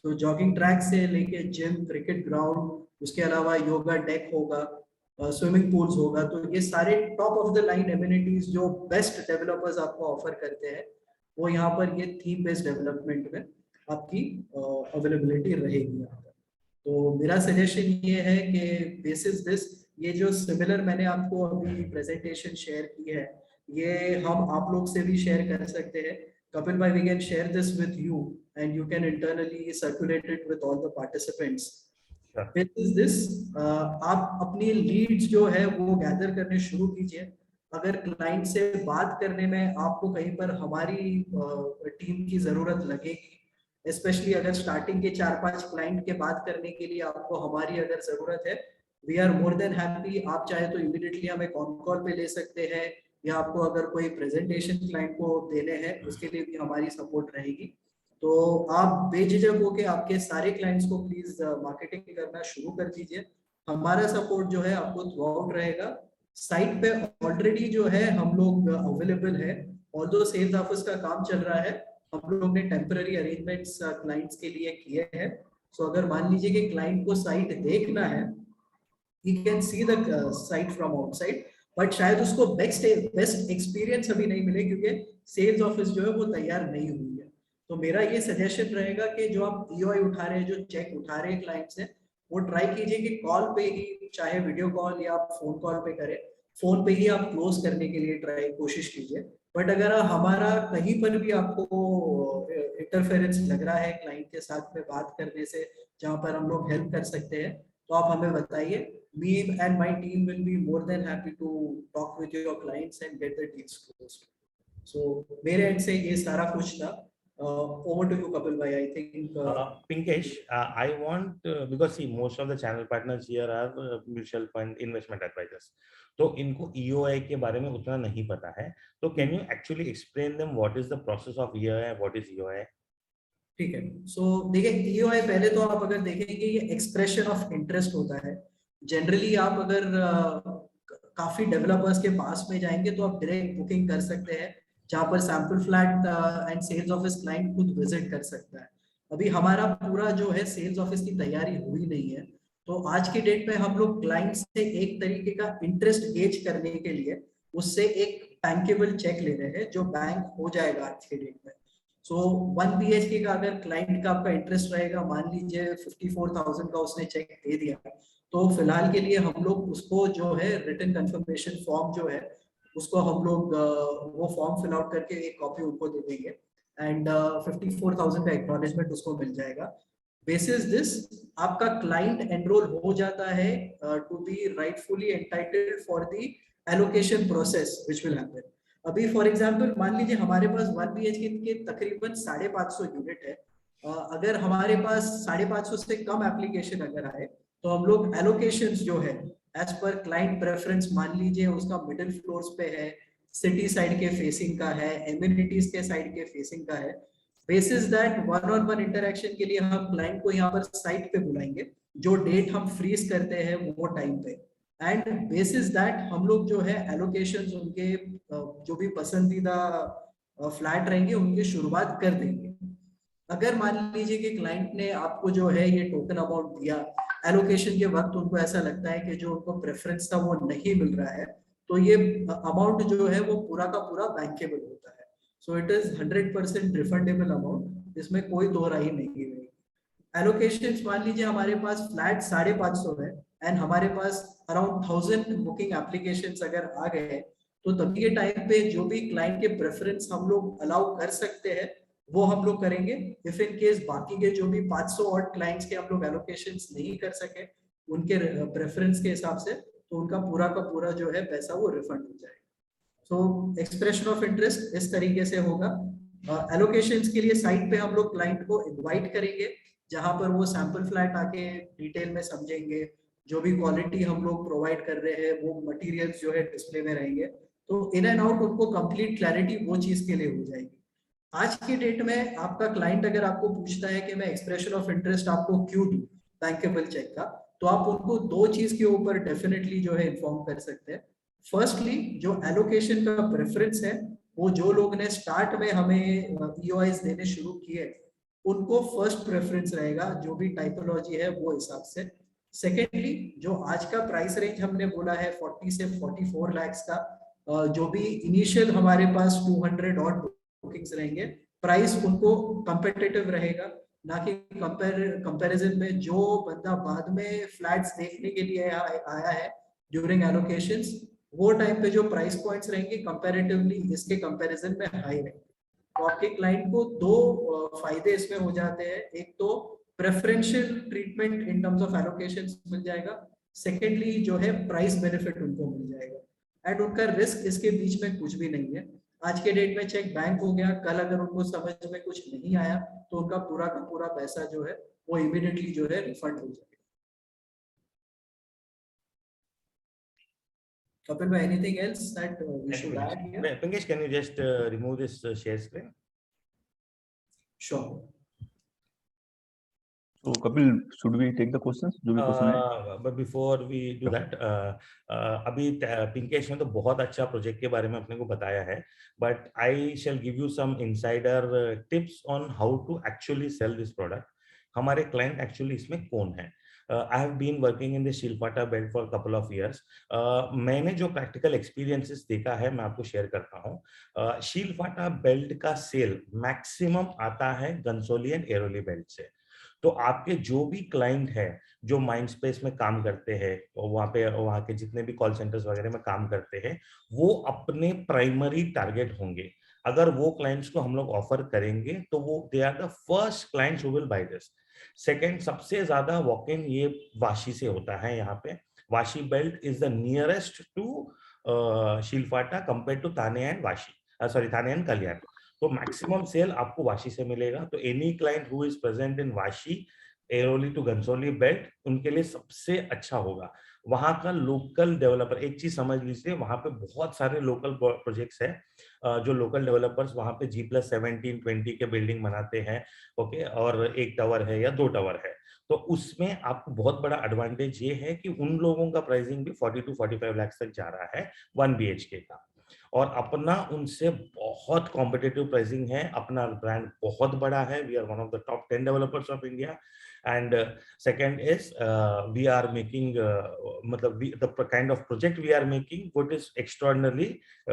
E: तो जॉगिंग ट्रैक से लेके जिम, क्रिकेट ग्राउंड, उसके अलावा योगा डेक होगा, स्विमिंग पूल्स होगा। तो ये सारे top of the line amenities जो बेस्ट डेवलपर्स आपको ऑफर करते हैं वो यहाँ पर ये थीम बेस्ड डेवलपमेंट में आपकी अवेलेबिलिटी रहेगी यहाँ पर। तो मेरा सजेशन ये है कि बेसिस दिस ये जो सिमिलर मैंने आपको अभी प्रेजेंटेशन शेयर की है ये हम आप लोग से भी शेयर कर सकते हैं। कपिल भाई, we can share this with you and you can internally circulate it with all the participants. Basis this आप अपनी लीड्स जो है वो गैदर करने शुरू कीजिए। अगर क्लाइंट से बात करने में आपको कहीं पर हमारी टीम की जरूरत लगेगी, स्पेशली अगर स्टार्टिंग के 4-5 क्लाइंट के बात करने के लिए आपको हमारी अगर जरूरत है, we are more than happy. आप चाहे तो इमीडिएटली हमें कॉन कॉल पे ले सकते हैं, या आपको अगर कोई प्रेजेंटेशन क्लाइंट को देने हैं उसके लिए भी हमारी सपोर्ट रहेगी। तो आप बेझिझक होकर आपके सारे क्लाइंट्स को प्लीज मार्केटिंग करना शुरू कर दीजिए। हमारा सपोर्ट जो है आपको थ्रू आउट रहेगा। साइट पे ऑलरेडी जो है हम लोग अवेलेबल है, ऑल्दो सेल्स ऑफिस का काम चल रहा है, हम लोग ने टेम्पररी अरेंजमेंट्स क्लाइंट्स के लिए किए हैं। सो अगर मान लीजिए कि क्लाइंट को साइट देखना है, he can see the site from outside, but शायद उसको बेस्ट एक्सपीरियंस अभी नहीं मिले क्योंकि सेल्स ऑफिस जो है वो तैयार नहीं हुई है। तो मेरा ये सजेशन रहेगा कि जो आप EOI उठा रहे हैं, जो चेक उठा रहे हैं क्लाइंट से, वो ट्राई कीजिए कि कॉल पे ही, चाहे वीडियो कॉल या आप फोन कॉल पे करें, फोन पे ही आप क्लोज करने के लिए कोशिश कीजिए। बट अगर हमारा कहीं पर भी आपको इंटरफेरेंस लग रहा है क्लाइंट के साथ में बात करने से, जहां पर हम लोग हेल्प कर सकते हैं, तो आप हमें बताइए। Me and my team will be more than happy to talk with your clients and get the deals closed. So मेरे end से ये सारा कुछ था। Over to you, Kapil bhai. I think
B: Pinkesh, I want because see most of the channel partners here are mutual fund investment advisors. तो इनको EOI के बारे में उतना नहीं पता है, तो can you actually explain them what is the process of EOI, what is EOI?
E: ठीक है। सो देखिए, EOI पहले तो आप अगर देखेंगे ये एक्सप्रेशन ऑफ इंटरेस्ट होता है। जनरली आप अगर काफी डेवलपर्स के पास में जाएंगे तो आप डायरेक्ट बुकिंग कर सकते हैं, जहां पर sample flat and sales office client खुद विजिट कर सकता है। अभी हमारा पूरा जो है सेल्स ऑफिस की तैयारी हुई नहीं है, तो आज की डेट में हम लोग क्लाइंट से एक तरीके का इंटरेस्ट गेज करने के लिए उससे एक बैंकेबल चेक ले रहे हैं जो बैंक हो जाएगा आज के डेट में। सो 1 BHK का अगर क्लाइंट का आपका इंटरेस्ट रहेगा, मान लीजिए 54,000 का उसने चेक दे दिया, तो फिलहाल के लिए हम लोग उसको जो है रिटन कंफर्मेशन फॉर्म जो है उसको हम लोग वो फॉर्म फिल आउट करके एक कॉपी उनको दे देंगे एंड 54,000 का एक्नॉलेजमेंट उसको मिल जाएगा। बेसिस दिस आपका क्लाइंट एनरोल हो जाता है to be rightfully entitled for the allocation process which will happen. अभी फॉर एग्जांपल मान लीजिए हमारे पास 1 BHK के तकरीबन 550 यूनिट है। अगर हमारे पास 550 से कम एप्लीकेशन अगर आए तो हम लोग एलोकेशंस जो है एज पर क्लाइंट प्रेफरेंस, मान लीजिए उसका मिडिल फ्लोर्स पे है, सिटी साइड के फेसिंग का है, एम्यूनिटीज के साइड के फेसिंग का है, basis that one on one interaction के लिए हम क्लाइंट को यहाँ पर साइट पे बुलाएंगे, जो डेट हम फ्रीज करते हैं वो टाइम पे, एंड बेसिस दैट हम लोग जो है एलोकेशंस उनके जो भी पसंदीदा फ्लैट रहेंगे उनकी शुरुआत कर देंगे। अगर मान लीजिए कि क्लाइंट ने आपको जो है ये टोकन अमाउंट दिया, एलोकेशन के वक्त उनको ऐसा लगता है कि जो उनको प्रेफरेंस था वो नहीं मिल रहा है, तो ये अमाउंट जो है वो पूरा का पूरा बैंकेबल होता है। So it is 100% refundable amount, इसमें कोई दो राय नहीं है। एलोकेशंस मान लीजिए हमारे पास फ्लैट 550 है एंड हमारे पास अराउंड 1000 बुकिंग एप्लीकेशंस अगर आ गए, तो तभी के टाइम पे जो भी क्लाइंट के प्रेफरेंस हम लोग अलाउ कर सकते हैं वो हम लोग करेंगे। इफ इन केस बाकी के जो भी 500 और क्लाइंट्स के हम लोग एलोकेशंस नहीं कर सके उनके प्रेफरेंस के हिसाब से, तो उनका पूरा का पूरा जो है पैसा वो रिफंड हो जाएगा। सो एक्सप्रेशन ऑफ इंटरेस्ट इस तरीके से होगा। एलोकेशंस के लिए साइट पे हम लोग क्लाइंट को इनवाइट करेंगे, जहां पर वो सैंपल फ्लैट आके डिटेल में समझेंगे, जो भी क्वालिटी हम लोग प्रोवाइड कर रहे हैं वो मटेरियल्स जो है डिस्प्ले में रहेंगे, तो इन एंड आउट उनको कंप्लीट क्लैरिटी वो चीज के लिए हो जाएगी। आज की डेट में आपका क्लाइंट अगर आपको पूछता है कि मैं एक्सप्रेशन ऑफ इंटरेस्ट आपको क्यों दूं बैंकेबल चेक का, तो आप उनको दो चीज के ऊपर डेफिनेटली जो है इन्फॉर्म कर सकते हैं। फर्स्टली जो एलोकेशन का प्रेफरेंस है वो जो लोग ने स्टार्ट में हमें EOIs देने शुरू किए उनको फर्स्ट प्रेफरेंस रहेगा, जो भी टाइपोलॉजी है वो हिसाब से। सेकेंडली जो आज का प्राइस रेंज हमने बोला है 40 से 44 लाख का, जो भी इनिशियल हमारे पास 200 और बुकिंग्स रहेंगे, प्राइस उनको कंपेटिटिव रहेगा, ना कि कंपैरिजन में जो बंदा बाद में फ्लैट्स देखने के लिए आया है ड्यूरिंग एलोकेशंस, वो टाइम पे जो प्राइस पॉइंट्स रहेंगे कंपैरेटिवली इसके कंपैरिजन में हाई रहेंगे। तो आपके क्लाइंट को दो फायदे इसमें हो जाते हैं, एक तो preferential treatment in terms of allocations मिल जाएगा, सेकेंडली जो है प्राइस बेनिफिट उनको मिल जाएगा, एंड उनका रिस्क इसके बीच में कुछ भी नहीं है। आज के डेट में चेक बैंक हो गया, कल अगर उनको समझ में कुछ नहीं आया तो उनका पूरा का पूरा पैसा जो है वो इमीडिएटली जो है रिफंड हो जाएगा। Kapil bhai, anything else that we should add here?
B: Pinkesh, can you just remove this share screen?
E: Sure.
A: So Kapil, should we take the questions? जो भी क्वेश्चन है?
B: But before we do that, अभी पिंकेश ने तो बहुत अच्छा प्रोजेक्ट के बारे में अपने को बताया है, but I shall give you some insider tips on how to actually sell this product. हमारे client actually इसमें कौन है? I have been working in the Shilpata belt for a couple of years. मैंने जो practical experiences देखा है मैं आपको शेयर करता हूँ। Shilpata belt का सेल मैक्सिमम आता है गंसोली एंड एरोली बेल्ट से। तो आपके जो भी क्लाइंट है जो माइंड स्पेस में काम करते हैं, वहाँ के जितने भी कॉल सेंटर्स वगैरह में काम करते हैं, वो अपने प्राइमरी टारगेट होंगे। अगर वो क्लाइंट्स को हम लोग ऑफर करेंगे तो वो they are the first clients who will buy this. Second, सबसे ज्यादा वॉक इन ये वाशी से होता है। यहाँ पे Vashi belt is the nearest to Shilphata compare to Thane and Vashi, sorry Thane and Kalyan. तो मैक्सिमम सेल आपको वाशी से मिलेगा। तो any client who is present in Vashi, Airoli to Ghansoli belt, उनके लिए सबसे अच्छा होगा। वहां का लोकल डेवलपर, एक चीज समझ लीजिए, वहां पे बहुत सारे लोकल प्रोजेक्ट्स हैं जो लोकल डेवलपर्स वहां पे G+17, 20 के बिल्डिंग बनाते हैं, ओके, और एक टावर है या 2 टावर है। तो उसमें आपको बहुत बड़ा एडवांटेज ये है कि उन लोगों का प्राइसिंग भी 40 to 45 लाख तक जा रहा है 1 BHK का, और अपना उनसे बहुत कॉम्पिटिटिव प्राइसिंग है। अपना ब्रांड बहुत बड़ा है, we are one of the top 10 developers of India. And second is we are making, मतलब the kind of project we are making what is extraordinary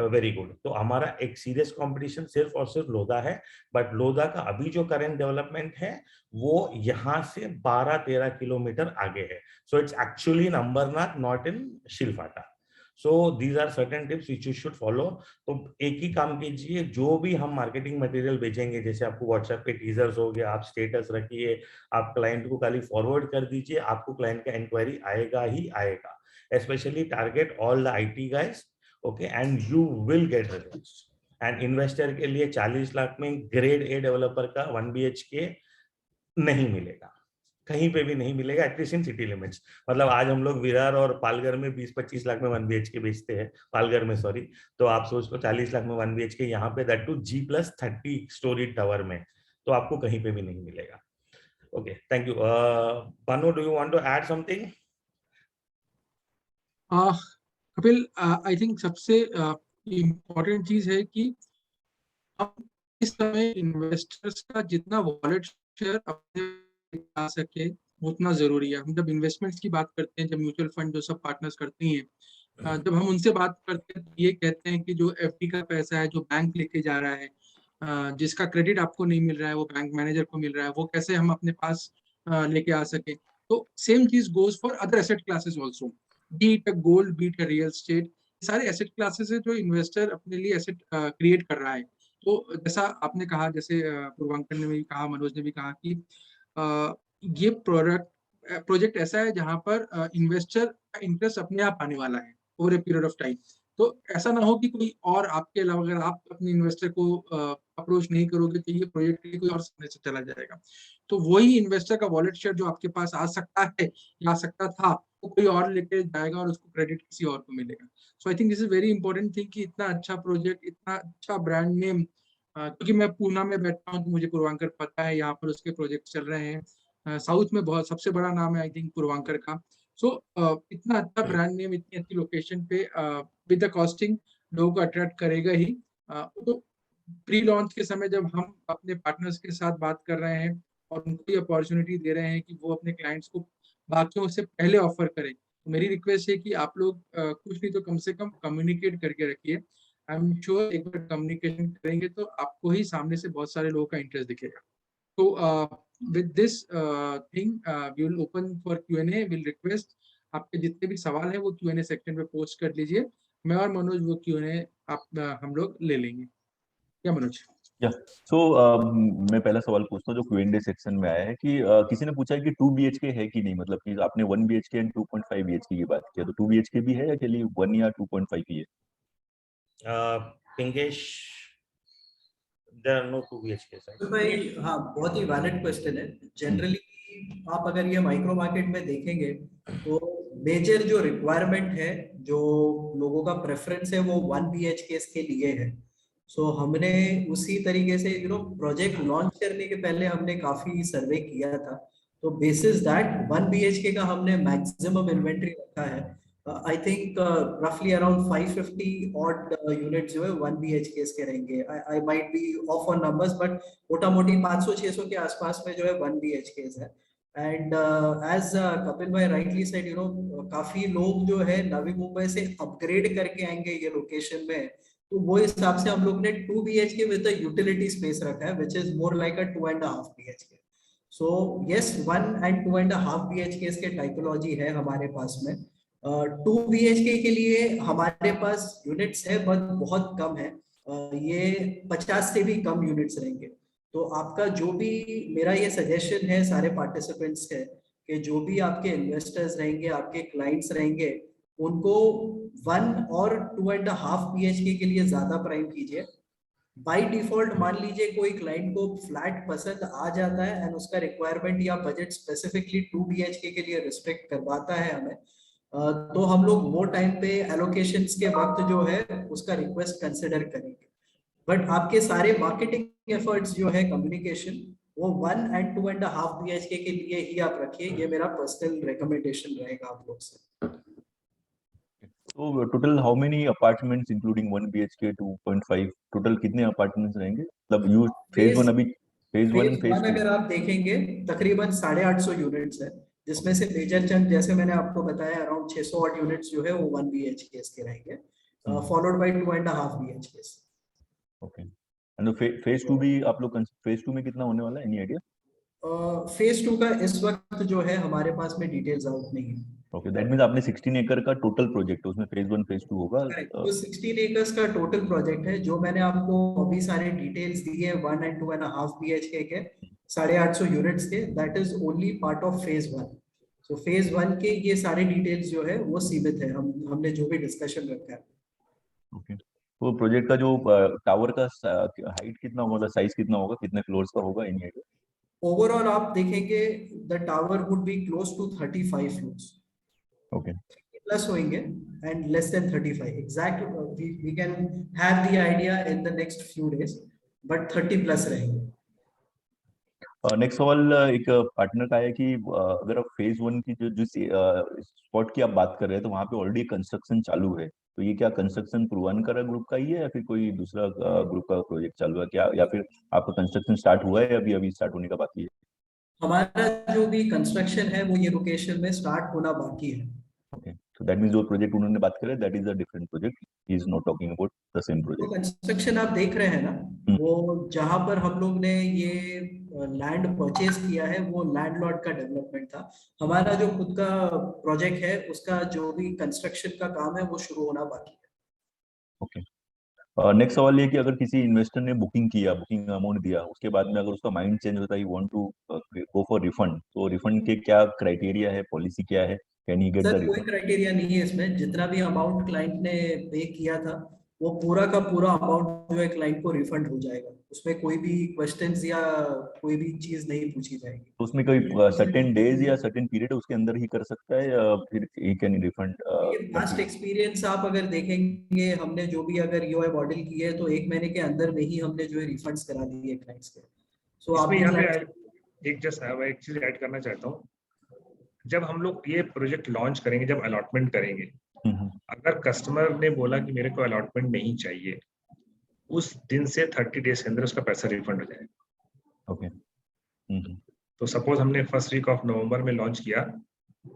B: very good. तो हमारा एक सीरियस कंपटीशन सिर्फ और सिर्फ लोधा है, बट लोधा का अभी जो करंट डेवलपमेंट है वो यहाँ से 12-13 किलोमीटर आगे है। So it's actually in Ambernath, not in Shilphata. So these are certain tips which you should follow. तो एक ही काम कीजिए, जो भी हम मार्केटिंग मटेरियल भेजेंगे, जैसे आपको व्हाट्सएप पे टीजर्स हो गया, आप स्टेटस रखिए, आप क्लाइंट को खाली फॉरवर्ड कर दीजिए, आपको क्लाइंट का इंक्वायरी आएगा ही आएगा। Specially target all the IT guys, okay, and you will get results. And investor के लिए 40 लाख में ग्रेड ए डेवलपर का 1 BHK नहीं मिलेगा, कहीं पे भी नहीं मिलेगा, एटलीस्ट इन सिटी लिमिट्स। मतलब आज हम लोग विरार और पालघर में 20-25 लाख में 1 BHK बेचते हैं, पालघर में सॉरी, तो आप सोच लो 40 लाख में 1 BHK यहाँ पे, that to G+30 story tower में, तो आपको कहीं पे भी नहीं मिलेगा। Okay, thank you. Banu, do you want to add something?
F: Kapil, I think सबसे इम्पोर्टेंट चीज है कि हम इस समय इन्वेस्टर्स का जितना वॉलेट शेयर अपने आ सके उतना जरूरी है। हम जब इन्वेस्टमेंट्स की बात करते हैं, जब म्यूचुअल फंड जो सब पार्टनर्स करते हैं, जब हम उनसे बात करते हैं तो ये कहते हैं कि जो FD का पैसा है जो बैंक लेके जा रहा है, जिसका क्रेडिट आपको नहीं मिल रहा है, वो बैंक मैनेजर को मिल रहा है, वो कैसे हम अपने पास लेके आ सके। तो सेम चीज goes for other asset classes also, B it gold, B it real estate, सारे एसेट क्लासेस है जो इन्वेस्टर अपने लिए एसेट क्रिएट कर रहा है। तो जैसा आपने कहा, जैसे पूर्वांकन ने भी कहा, मनोज ने भी कहा कि ये प्रोजेक्ट ऐसा है जहां पर इन्वेस्टर का इंटरेस्ट अपने आप आने वाला है over a period of time. तो ऐसा ना हो कि कोई और आपके अलावा, अगर आप अपने इन्वेस्टर को अप्रोच नहीं करोगे तो ये प्रोजेक्ट कोई और सामने से चला जाएगा। तो वही इन्वेस्टर का वॉलेट शेयर जो आपके पास आ सकता है या आ सकता था, वो कोई और लेके जाएगा और उसको क्रेडिट किसी और को मिलेगा। So I think this is very important thing कि इतना अच्छा प्रोजेक्ट, इतना अच्छा ब्रांड नेम, क्योंकि मैं पूना में बैठता हूँ तो मुझे पूर्वांकर पता है, यहाँ पर उसके प्रोजेक्ट चल रहे हैं। साउथ में बहुत सबसे बड़ा नाम है आई थिंक पूर्वांकर का। सो इतना अच्छा ब्रांड नेम, इतनी अच्छी लोकेशन पे विद द कॉस्टिंग लोगों को अट्रैक्ट करेगा ही। तो प्री लॉन्च के समय जब हम अपने पार्टनर्स के साथ बात कर रहे हैं और उनको ये अपॉर्चुनिटी दे रहे हैं कि वो अपने क्लाइंट्स को बाकियों से पहले ऑफर करें, तो मेरी रिक्वेस्ट है कि आप लोग कुछ नहीं तो कम से कम कम्युनिकेट करके रखिए। आई एम श्योर एक बार कम्युनिकेशन करेंगे तो आपको ही सामने से बहुत सारे लोगों का इंटरेस्ट दिखेगा। तो with this thing we will open for Q&A. Will request आपके जितने भी सवाल है वो Q&A सेक्शन पे पोस्ट कर लीजिए। मैं और मनोज वो Q&A हम लोग ले लेंगे, क्या मनोज?
A: या सो मैं पहला सवाल पूछता हूँ जो Q&A सेक्शन में आया है कि किसी ने पूछा है कि 2 BHK है कि नहीं, मतलब कि आपने 1 BHK एंड 2.5 BHK की बात किया, तो 2 BHK भी है या खाली 1 या 2.5 ही है?
B: Pinkesh, there are no 2 BHK
E: तो भाई हाँ, बहुत ही वैलिड क्वेश्चन है। जनरली आप अगर ये माइक्रो मार्केट में देखेंगे तो मेजर जो रिक्वायरमेंट है, जो लोगों का प्रेफरेंस है, वो 1 BHK के लिए है। सो हमने उसी तरीके से प्रोजेक्ट लॉन्च करने के पहले हमने काफी सर्वे किया था। तो बेसिस दैट 1 BHK का हमने मैक्सिमम इन्वेंट्री रखा है। आई थिंक रफली अराउंड 550 ऑड यूनिट जो है 1 BHK के रहेंगे। I might be of on numbers, but मोटा मोटी 500-600 के आसपास में जो है 1 BHK है। एंड एज कपिल भाई राइटली सेड, काफी लोग जो है नवी मुंबई से अपग्रेड करके आएंगे ये लोकेशन में, तो वो हिसाब से हम लोग ने 2 BHK with the utility space रखा है, which is more like a 2.5 BHK। So yes, 1 and 2.5 BHK के टाइपोलॉजी है हमारे पास में। 2 BHK के लिए हमारे पास यूनिट्स है बट बहुत कम है। ये 50 से भी कम यूनिट्स रहेंगे। तो आपका जो भी, मेरा ये सजेशन है सारे पार्टिसिपेंट्स के, कि जो भी आपके इन्वेस्टर्स रहेंगे, आपके क्लाइंट्स रहेंगे, उनको 1 और 2.5 BHK के लिए ज्यादा प्राइम कीजिए। बाय डिफॉल्ट मान लीजिए कोई क्लाइंट को फ्लैट पसंद आ जाता है एंड उसका रिक्वायरमेंट या बजट स्पेसिफिकली 2 BHK के लिए रिस्ट्रिक्ट करवाता है हमें, तो हम लोग वो टाइम पे एलोकेशंस के वक्त जो है उसका रिक्वेस्ट कंसिडर करेंगे। बट आपके सारे मार्केटिंग एफर्ट्स जो है, कम्युनिकेशन, वो 1 and 2.5 BHK के लिए ही आप रखिए। ये मेरा पर्सनल रिकमेंडेशन रहेगा आप लोग से।
A: तो total how many apartments including 1 BHK 2.5, total कितने अपार्टमेंट्स रहेंगे? मतलब यू फेज 1 अभी, फेज 1 एंड फेज 2
E: अगर आप देखेंगे तकरीबन 850 यूनिट्स है, जिसमें से मेजर चंक जैसे मैंने आपको बताया अराउंड 600 ऑड यूनिट्स जो है वो 1 BHK के रहेंगे, followed by 2.5 BHK।
A: Okay, and phase 2 भी आप लोग, फेज 2 में कितना होने वाला है, एनी आइडिया?
E: फेज 2 का इस वक्त जो है हमारे पास में डिटेल्स आउट नहीं है।
A: ओके, दैट मींस आपने 16 एकड़ का टोटल प्रोजेक्ट है, उसमें फेज 1 फेज 2 होगा।
E: तो 16 एकर्स का टोटल प्रोजेक्ट है, जो मैंने आपको अभी सारे डिटेल्स दिए 1 and 2.5 BHK के 850 यूनिट्स के, that is only part of phase 1। So phase 1 के ये सारे डिटेल्स जो है वो सीमित है, हमने जो भी डिस्कशन रखा है।
A: ओके, तो प्रोजेक्ट का जो टावर का हाइट कितना होगा, साइज कितना होगा, कितने फ्लोर्स का होगा, एनी आइडिया?
E: ओवरऑल आप देखेंगे the tower would be close to 35 floors.
A: Okay,
E: plus होंगे and less than 35 exact, we can have the idea in the next few days, but 30 plus रहेंगे।
A: नेक्स्ट सवाल एक पार्टनर का है कि अगर आप फेज 1 की जो स्पॉट की आप बात कर रहे हैं, तो वहाँ पे ऑलरेडी कंस्ट्रक्शन चालू है, तो ये क्या कंस्ट्रक्शन पूर्वांकरा ग्रुप का ही है या फिर कोई दूसरा ग्रुप का प्रोजेक्ट चालू है क्या, या फिर आपका कंस्ट्रक्शन स्टार्ट हुआ है, अभी अभी स्टार्ट होने का बाकी है?
E: हमारा जो भी कंस्ट्रक्शन है वो ये लोकेशन में स्टार्ट होना बाकी है।
A: ओके, सो दैट मींस जो प्रोजेक्ट उन्होंने बात करे that is a different project, he is not talking about the same
E: वो
A: प्रोजेक्ट।
E: कंस्ट्रक्शन आप देख रहे हैं ना, वो जहां पर हम लोग ने ये लैंड परचेज किया है वो लैंडलॉर्ड का डेवलपमेंट था। हमारा जो खुद का प्रोजेक्ट है उसका जो भी कंस्ट्रक्शन का काम है वो शुरू होना बाकी है।
A: ओके, नेक्स्ट सवाल ये कि अगर किसी इन्वेस्टर ने बुकिंग अमाउंट दिया, उसके बाद में अगर उसका माइंड चेंज होता है, want to go for refund, तो रिफंड के क्या क्राइटेरिया है, पॉलिसी क्या है, can he get the
E: sir कोई
A: रिफंड?
E: क्राइटेरिया नहीं है इसमें, जितना भी अमाउंट क्लाइंट ने पे किया था वो पूरा का पूरा अमाउंट जो है क्लाइंट को रिफंड हो जाएगा, उसमें कोई भी क्वेश्चंस या कोई भी चीज नहीं पूछी जाएगी।
A: तो उसमें कोई सर्टेन डेज या सर्टेन पीरियड उसके अंदर ही कर सकता है, या फिर he can refund?
E: Past experience आप अगर देखेंगे, हमने जो भी अगर यूआई मॉडल की है तो 1 महीने के अंदर में ही हमने जो है रिफंड्स करा दिए क्लाइंट्स के। सो आप
C: इसमें
E: भी
C: यहाँ पे
E: clients-
C: एक चीज ऐड करना चाहता हूँ। जब हम लोग ये प्रोजेक्ट लॉन्च करेंगे, जब अलॉटमेंट करेंगे, अगर कस्टमर ने बोला कि मेरे को अलॉटमेंट नहीं चाहिए, उस दिन से 30 डेज के अंदर उसका पैसा रिफंड हो जाएगा।
A: ओके,
C: तो सपोज हमने फर्स्ट वीक ऑफ नवंबर में लॉन्च किया,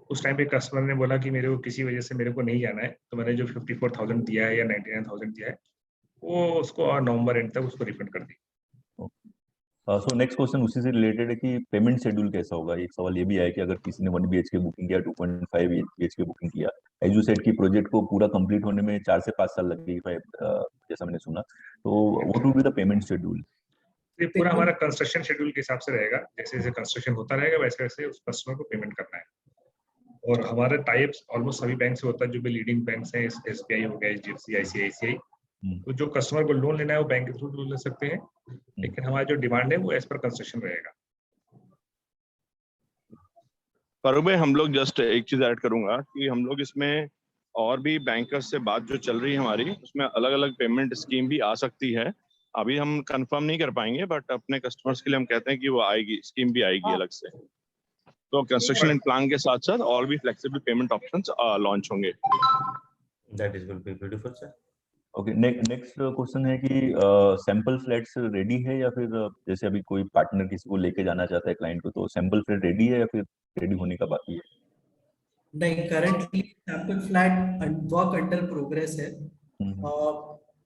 C: उस टाइम पे कस्टमर ने बोला कि मेरे को किसी वजह से मेरे को नहीं जाना है, तो मैंने जो 54,000 दिया है या 99,000 दिया है, वो उसको नवंबर एंड तक उसको रिफंड कर दी।
A: सो नेक्स्ट क्वेश्चन उसी से रिलेटेड है कि पेमेंट शेड्यूल कैसा होगा। एक सवाल ये भी है कि अगर किसी ने 1 BHK बुकिंग किया, 2.5 BHK बुकिंग किया, एज यू सेड की प्रोजेक्ट को पूरा कंप्लीट होने में 4 से 5 साल लगेगी, जैसा मैंने सुना, तो what will be the payment schedule?
C: ये पूरा हमारा कंस्ट्रक्शन शेड्यूल के हिसाब से रहेगा, जैसे जैसे कंस्ट्रक्शन होता रहेगा वैसे वैसे उस कस्टमर को पेमेंट करना है। और हमारे टाइप्स ऑलमोस्ट सभी बैंक से होता है, जो भी लीडिंग बैंक्स हैं, SBI हो गया, HDFC, ICICI, तो जो कस्टमर को लोन लेना है वो बैंक के थ्रू ले सकते हैं, लेकिन हमारा जो डिमांड है वो एज पर कंस्ट्रक्शन रहेगा।
D: फारूक भाई, हम लोग जस्ट एक चीज ऐड करूंगा कि हम लोग इसमें और भी बैंकर्स से बात जो चल रही है हमारी, उसमें अलग अलग पेमेंट स्कीम भी आ सकती है। अभी हम कंफर्म नहीं कर पाएंगे, बट अपने कस्टमर्स के लिए हम कहते हैं कि वो आएगी, स्कीम भी आएगी अलग से। तो कंस्ट्रक्शन एंड प्लान के साथ साथ और भी फ्लेक्सिबल पेमेंट ऑप्शंस लॉन्च होंगे।
B: That is will be beautiful, sir.
A: Okay, next question है कि सैंपल फ्लैट्स रेडी है, या फिर जैसे अभी कोई पार्टनर किसी को लेके जाना चाहता है क्लाइंट को, तो सैंपल फ्लैट रेडी है या फिर रेडी होने का बाकी है?
E: नहीं, currently sample flat work under progress है।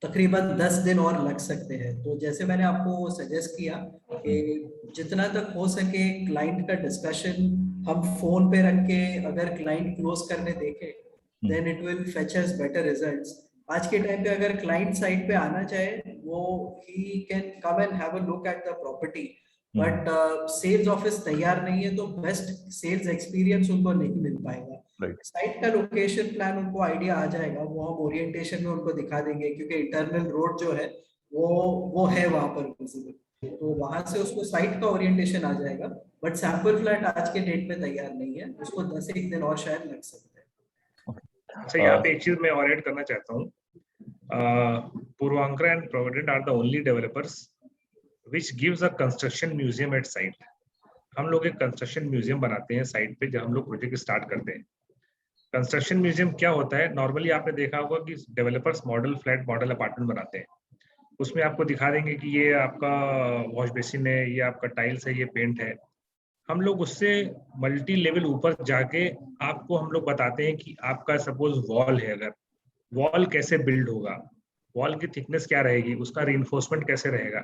E: तकरीबन 10 दिन और लग सकते हैं। तो जैसे मैंने आपको सजेस्ट किया कि जितना तक हो सके क्लाइंट का डिस्कशन हम फोन पे रख के अगर क्लाइंट क्लोज करने देखे, then it will fetch us better results. आज के टाइम पे अगर क्लाइंट साइड पे आना चाहे, वो he can come and have a look at the property, but sales office तैयार नहीं है तो बेस्ट सेल्स एक्सपीरियंस उनको नहीं मिल पाएगा। साइट का लोकेशन प्लान उनको आइडिया आ जाएगा, वो हम ओरिएंटेशन में उनको दिखा देंगे, क्योंकि इंटरनल रोड जो है वो है वहां पर विजिबल, तो वहां से उसको साइट का ओरिएंटेशन आ जाएगा। बट सैंपल फ्लैट आज के डेट में तैयार नहीं है, उसको 10-1 दिन और शायद लग सकते हैं।
C: अच्छा, यहाँ पे एक चीज मैं और ऐड करना चाहता हूँ। Puravankara and Provident are the only developers which gives a construction museum at site। हम लोग एक कंस्ट्रक्शन म्यूजियम बनाते हैं साइट पे जब हम लोग प्रोजेक्ट स्टार्ट करते हैं। कंस्ट्रक्शन म्यूजियम क्या होता है, नॉर्मली आपने देखा होगा कि developers model flat, model apartment बनाते हैं, उसमें आपको दिखा देंगे कि ये आपका वॉश बेसिन है, ये आपका टाइल्स है, ये पेंट है। हम लोग उससे मल्टी लेवल ऊपर जाके आपको हम लोग बताते हैं कि आपका सपोज वॉल है, अगर वॉल कैसे बिल्ड होगा, वॉल की थिकनेस क्या रहेगी, उसका रीइंफोर्समेंट कैसे रहेगा,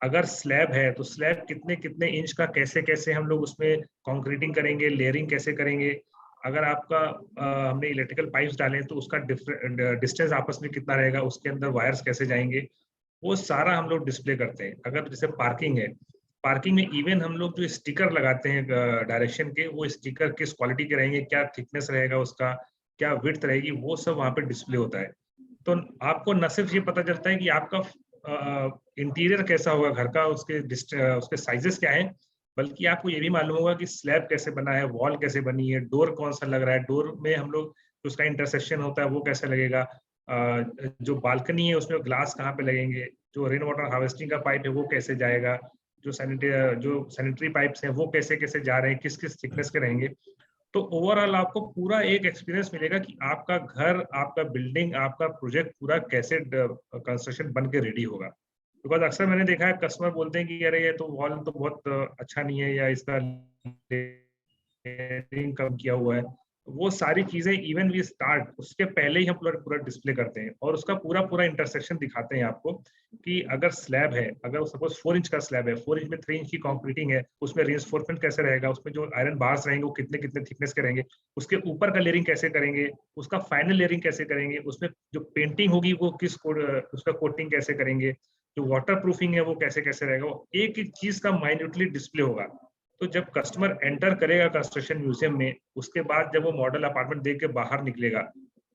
C: अगर स्लैब है तो स्लैब कितने कितने इंच का कैसे कैसे हम लोग उसमें कंक्रीटिंग करेंगे, लेयरिंग कैसे करेंगे, अगर आपका हमने इलेक्ट्रिकल पाइप्स डाले तो उसका डिस्टेंस आपस में कितना रहेगा, उसके अंदर वायर्स कैसे जाएंगे, वो सारा हम लोग डिस्प्ले करते हैं। अगर जैसे पार्किंग है, पार्किंग में इवन हम लोग जो स्टिकर लगाते हैं डायरेक्शन के, वो स्टिकर किस क्वालिटी के रहेंगे, क्या थिकनेस रहेगा उसका, क्या विड्थ रहेगी, वो सब वहाँ पे डिस्प्ले होता है। तो आपको न सिर्फ ये पता चलता है कि आपका इंटीरियर कैसा होगा घर का, उसके साइजेस क्या है, बल्कि आपको ये भी मालूम होगा कि स्लैब कैसे बना है, वॉल कैसे बनी है, डोर कौन सा लग रहा है, डोर में हम लोग उसका इंटरसेक्शन होता है वो कैसे लगेगा, जो बालकनी है उसमें ग्लास कहाँ पे लगेंगे, जो रेन वाटर हार्वेस्टिंग का पाइप है वो कैसे जाएगा, जो सैनिटरी पाइप्स हैं वो कैसे कैसे जा रहे हैं, किस किस थिकनेस के रहेंगे। तो ओवरऑल आपको पूरा एक एक्सपीरियंस मिलेगा कि आपका घर, आपका बिल्डिंग, आपका प्रोजेक्ट पूरा कैसे कंस्ट्रक्शन बन के रेडी होगा। बिकॉज अक्सर मैंने देखा है कस्टमर बोलते हैं कि अरे ये तो वॉल तो बहुत अच्छा नहीं है, या इसका लेयरिंग कम किया हुआ है। वो सारी चीजें इवन वी स्टार्ट उसके पहले ही हम पूरा डिस्प्ले करते हैं और उसका पूरा इंटरसेक्शन दिखाते हैं आपको कि अगर स्लैब है, अगर सपोज 4 इंच का स्लैब है, 4 इंच में 3 इंच की कंक्रीटिंग है, उसमें रेंफोर्समेंट कैसे रहेगा, उसमें जो आयरन बार्स रहेंगे वो कितने कितने थिकनेस के रहेंगे, उसके ऊपर का लेयरिंग कैसे करेंगे, उसका फाइनल लेयरिंग कैसे करेंगे, उसमें जो पेंटिंग होगी वो उसका कोटिंग कैसे करेंगे, जो वाटर प्रूफिंग है वो कैसे कैसे रहेगा, वो एक एक चीज का माइन्यूटली डिस्प्ले होगा। तो जब कस्टमर एंटर करेगा कंस्ट्रक्शन म्यूजियम में, उसके बाद जब वो मॉडल अपार्टमेंट देख के बाहर निकलेगा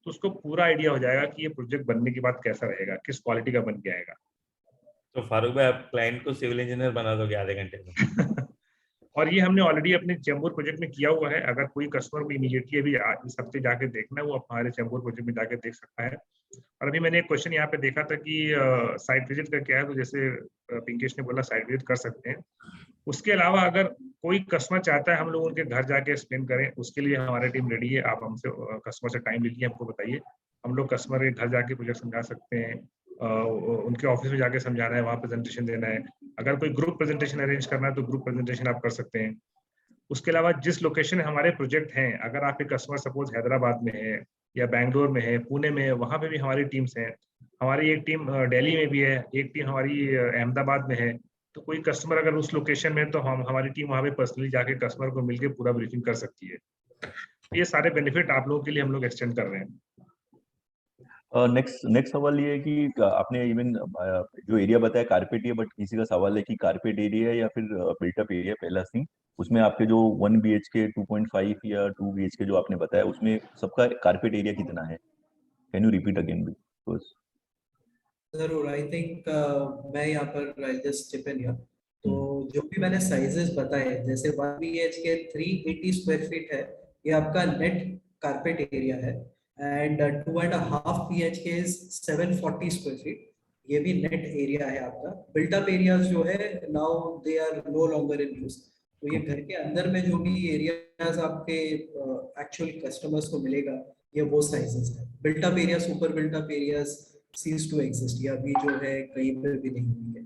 C: तो उसको पूरा आइडिया हो जाएगा कि ये प्रोजेक्ट बनने के बाद कैसा रहेगा, किस क्वालिटी का बन के आएगा।
B: तो फारूक भाई, आप क्लाइंट को सिविल इंजीनियर बना दोगे आधे घंटे में।
C: और ये हमने ऑलरेडी अपने चेंबूर प्रोजेक्ट में किया हुआ है। अगर कोई कस्टमर को इमीडिएटली अभी इस हफ्ते जाके देखना है, वो हमारे चेंबूर प्रोजेक्ट में जाके देख सकता है। और अभी मैंने एक क्वेश्चन यहाँ पे देखा था कि साइट विजिट का क्या है, तो जैसे पिंकेश ने बोला साइट विजिट कर सकते हैं। उसके अलावा अगर कोई कस्टमर चाहता है हम लोग उनके घर जाके एक्सप्लेन करें, उसके लिए हमारी टीम रेडी है। आप हमसे कस्टमर से टाइम लीजिए, हमको बताइए, हम लोग कस्टमर के घर जाके प्रोजेक्ट समझा सकते हैं, उनके ऑफिस में जाके समझाना है, वहाँ प्रेजेंटेशन देना है। अगर कोई ग्रुप प्रेजेंटेशन अरेंज करना है तो ग्रुप प्रेजेंटेशन आप कर सकते हैं। उसके अलावा जिस लोकेशन हमारे प्रोजेक्ट हैं, अगर आपके कस्टमर सपोज हैदराबाद में है या बैंगलोर में है, पुणे में है, वहाँ पे भी हमारी टीम्स हैं। हमारी एक टीम दिल्ली में भी है, एक टीम हमारी अहमदाबाद में है। तो कोई कस्टमर अगर उस लोकेशन में है तो हमारी टीम वहाँ पे पर्सनली जाके कस्टमर को मिलके पूरा ब्रीफिंग कर सकती है। ये सारे बेनिफिट आप लोगों के लिए हम लोग एक्सटेंड कर रहे हैं।
A: नेक्स्ट सवाल ये है कि आपने इवन जो एरिया बताया कारपेट एरिया, बट किसी का सवाल है कि कारपेट एरिया या फिर बिल्टअप एरिया, पहला थिंग उसमें आपके जो 1 BHK 2.5 या 2 BHK जो आपने बताया, उसमें सबका कारपेट एरिया कितना है? Can you repeat again because?
E: जरूर, आई थिंक मैं यहाँ पर जस्ट चिप इन। तो जो भी मैंने साइजेस बताए, जैसे 1 BHK 380 स्क्वायर फीट है, ये आपका नेट कारपेट एरिया है। एंड 2.5 BHK 740 स्क्वायर फीट, ये भी नेट एरिया है आपका। बिल्टअप एरियाज जो है now they are no longer in use. तो ये घर के अंदर में जो भी एरियाज आपके एक्चुअल कस्टमर्स को मिलेगा, ये वो साइजेस है। Built up area, super built up areas cease to exist, या अभी जो है कहीं पर भी नहीं हुई है।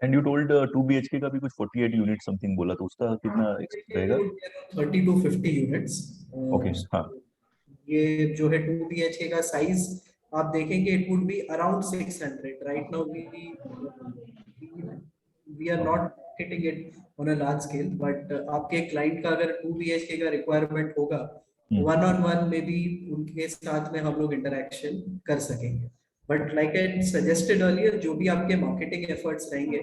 A: एंड यू टोल्ड 2 BHK का भी कुछ 48 यूनिट समथिंग बोला, तो उसका कितना रहेगा?
E: 30 to 50 यूनिट्स।
A: ओके, हाँ।
E: ये जो है 2 BHK का साइज आप देखेंगे, it would be around 600 right now. We are not hitting it on a large scale, but आपके क्लाइंट का अगर 2 BHK का रिक्वायरमेंट होगा, 1-on-1 में भी उनके साथ में हम लोग इंटरेक्शन कर सकेंगे। But like I suggested earlier, जो भी आपके मार्केटिंग एफर्ट्स रहेंगे,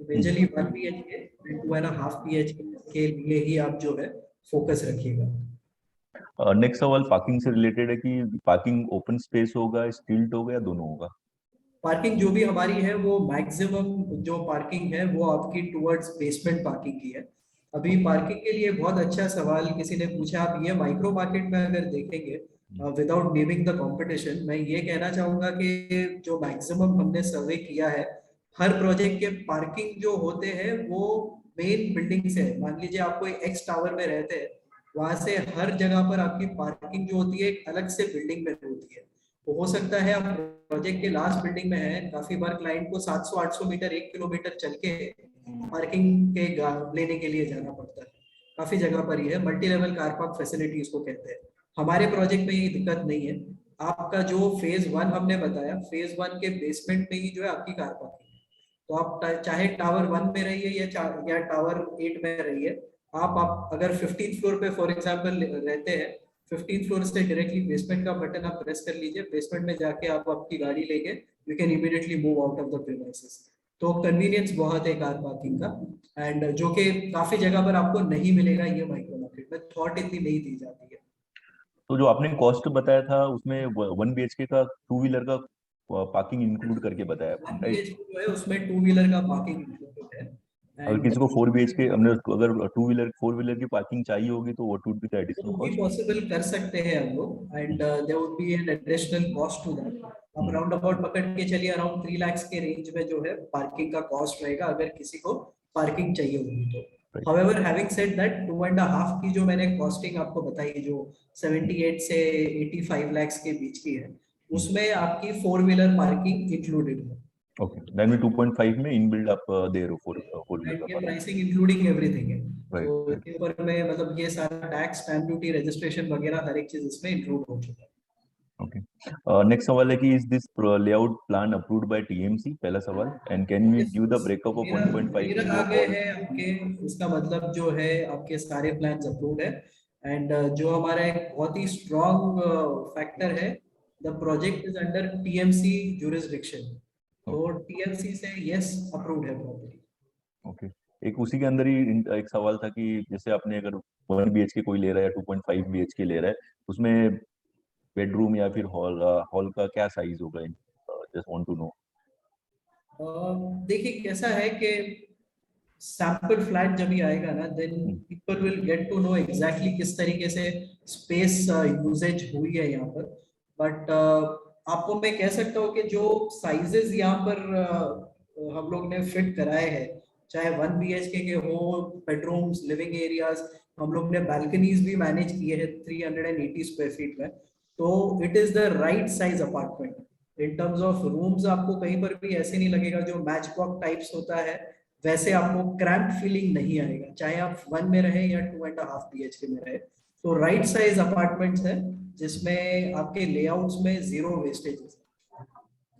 E: मेजरली 1 BHK 2.5 BHK के लिए ही आप जो है फोकस रखिएगा।
A: नेक्स्ट सवाल पार्किंग से रिलेटेड है कि पार्किंग ओपन स्पेस होगा, स्टिल्ट होगा, या दोनों होगा?
E: पार्किंग जो भी हमारी है वो मैक्सिमम जो पार्किंग है वो आपकी टुवर्ड्स बेसमेंट पार्किंग की है। अभी पार्किंग के लिए बहुत अच्छा सवाल किसी ने पूछा। आप ये माइक्रो मार्केट में अगर देखेंगे, विदाउट नेमिंग द कंपटीशन, मैं ये कहना चाहूंगा कि जो मैक्सिमम हमने सर्वे किया है, हर प्रोजेक्ट के पार्किंग जो होते हैं वो मेन बिल्डिंग से, मान लीजिए आप कोई एक्स टावर में रहते हैं, वहां से हर जगह पर आपकी पार्किंग जो होती है एक अलग से बिल्डिंग में होती है। तो हो सकता है आप प्रोजेक्ट के लास्ट बिल्डिंग में है, काफी बार क्लाइंट को 700-800 मीटर 1 किलोमीटर चल के पार्किंग के लेने के लिए जाना पड़ता है। काफी जगह पर ही है, multi level car park facility इसको कहते हैं। हमारे प्रोजेक्ट में ये दिक्कत नहीं है। आपका जो फेज 1 हमने बताया, फेज 1 के बेसमेंट में ही जो है आपकी कार पार्किंग है। तो आप चाहे टावर 1 में रहिए या टावर 8 में रहिए, आप अगर 15th फ्लोर पे फॉर एग्जांपल रहते हैं, 15th फ्लोर से डायरेक्टली बेसमेंट का बटन आप प्रेस कर लीजिए, बेसमेंट में जाके आप आपकी गाड़ी लेके you can immediately move out of the premises. तो कन्वीनियंस बहुत है कार पार्किंग का, एंड जो कि काफी जगह पर आपको नहीं मिलेगा ये माइक्रो मार्केट में, थॉट इतनी नहीं दी जाती है।
A: तो जो आपने कॉस्ट बताया था उसमें 1 BHK का 2 व्हीलर का पार्किंग इंक्लूड करके बताया आपने,
E: 1
A: राइट?
E: BHK जो है उसमें 2 व्हीलर का पार्किंग इंक्लूडेड है।
A: अगर किसी को 4 BHK हमने अगर 4 व्हीलर की पार्किंग चाहिए होगी तो what would be the additional
E: वो भी
A: कॉस्ट?
E: पॉसिबल कर सकते हैं हम लोग, and there would be an additional cost to that. अब राउंड अबाउट पकड़ के चलिए अराउंड 3 लाख के रेंज में जो है पार्किंग का कॉस्ट रहेगा अगर किसी को पार्किंग चाहिए होगी तो। However, having said that, 2.5 की जो मैंने कॉस्टिंग आपको बताई जो 78 से 85 लाख के बीच की है, उसमें आपकी 4 व्हीलर पार्किंग इंक्लूडेड है।
A: ओके, देन में 2.5 में इनबिल्ड आप दे रहे हो 4 व्हीलर का
E: ये
A: पार्किंग,
E: प्राइसिंग इंक्लूडिंग एवरीथिंग है।
A: राइट?
E: तो इसके ऊपर में मतलब ये सारा टैक्स, स्टैम्प ड्यूटी, रजिस्ट्रेशन वगैरह हर एक चीज इसमें इंक्लूड हो चुका है।
A: ओके, नेक्स्ट सवाल है कि is this layout plan approved by TMC? पहला सवाल, and can you give the breakup of 1.5
E: मेरा
A: into
E: आ गए
A: all?
E: हैं आपके, इसका मतलब जो है आपके सारे प्लान्स अप्रूव्ड है, एंड जो हमारा एक बहुत ही स्ट्रॉन्ग फैक्टर है, the project is under TMC jurisdiction. तो टीएमसी से यस अप्रूव्ड है प्रॉपर्टी।
A: ओके, एक उसी के अंदर ही एक सवाल था कि जैसे आपने अगर 1 BHK कोई ले रहा है या 2.5 BHK ले रहा है, उसमें बेडरूम या फिर हॉल का क्या साइज होगा? Just want to know.
E: देखिए कैसा है कि सैंपल फ्लैट जब ही आएगा ना, then people will get to know exactly किस तरीके से स्पेस यूजेज हुई है यहाँ पर। बट आपको मैं कह सकता हूँ कि जो साइजेस यहाँ पर हम लोग ने फिट कराए हैं, चाहे 1 BHK के हो, बेडरूम्स, लिविंग एरियाज, हम लोग ने बैल्कनीज भी मैनेज किए हैं 380 स्क्वायर फीट में। तो it is the right size apartment in terms of rooms. आपको कहीं पर भी ऐसे नहीं लगेगा जो मैच बॉक्स टाइप्स होता है वैसे आपको क्रैम्प फीलिंग नहीं आएगा, चाहे आप 1 में रहे या 2.5 BHK में रहे। तो राइट साइज अपार्टमेंट्स है जिसमें आपके लेआउट्स में zero wastage.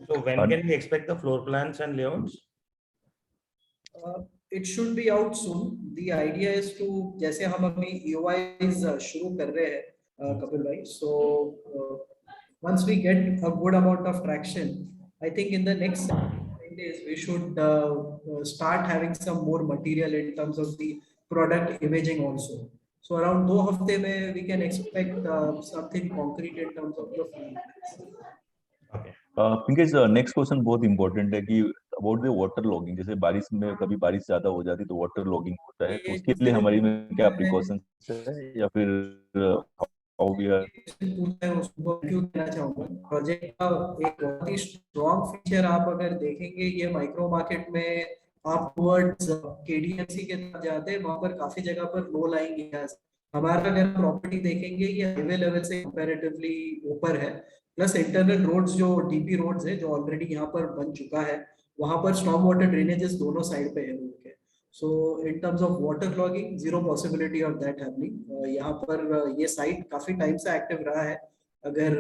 B: So when can we expect the floor plans and layouts?
E: It should be out soon. The idea is to, जैसे हम अभी EOIs शुरू कर रहे हैं कपिल भाई, so once we get a good amount of traction, I think in the next 7 days we should start having some more material in terms of the product imaging also. So around 2 हफ्ते में we can expect something concrete in terms of the plans.
B: Okay.
A: Pinkesh, next question बहुत इंपॉर्टेंट है कि अबाउट द वाटर लॉगिंग। जैसे बारिश में कभी बारिश ज्यादा हो जाती है तो वाटर लॉगिंग होता है, तो उसके लिए हमारी में क्या प्रिकॉशंस है या फिर हाउ वी आर?
E: उसको क्यों देना चाहूंगा, प्रोजेक्ट का एक बहुत ही स्ट्रॉन्ग फीचर आप अगर देखेंगे ये माइक्रो मार्केट में, आप टुवर्ड्स केडीएमसी के तरफ जाते हैं, वहां पर काफी जगह पर लो लाइंग एरियाज। हमारा अगर प्रॉपर्टी देखेंगे ये हाईवे लेवल से कंपैरेटिवली ऊपर है, प्लस इंटरनल रोड्स जो डीपी रोड्स है जो ऑलरेडी यहाँ पर बन चुका है, वहां पर स्टॉर्म वाटर ड्रेनेजेस दोनों साइड पे है रोड के। So in terms of water logging zero possibility of that happening. यहाँ पर ये साइट काफी टाइम से एक्टिव रहा है। अगर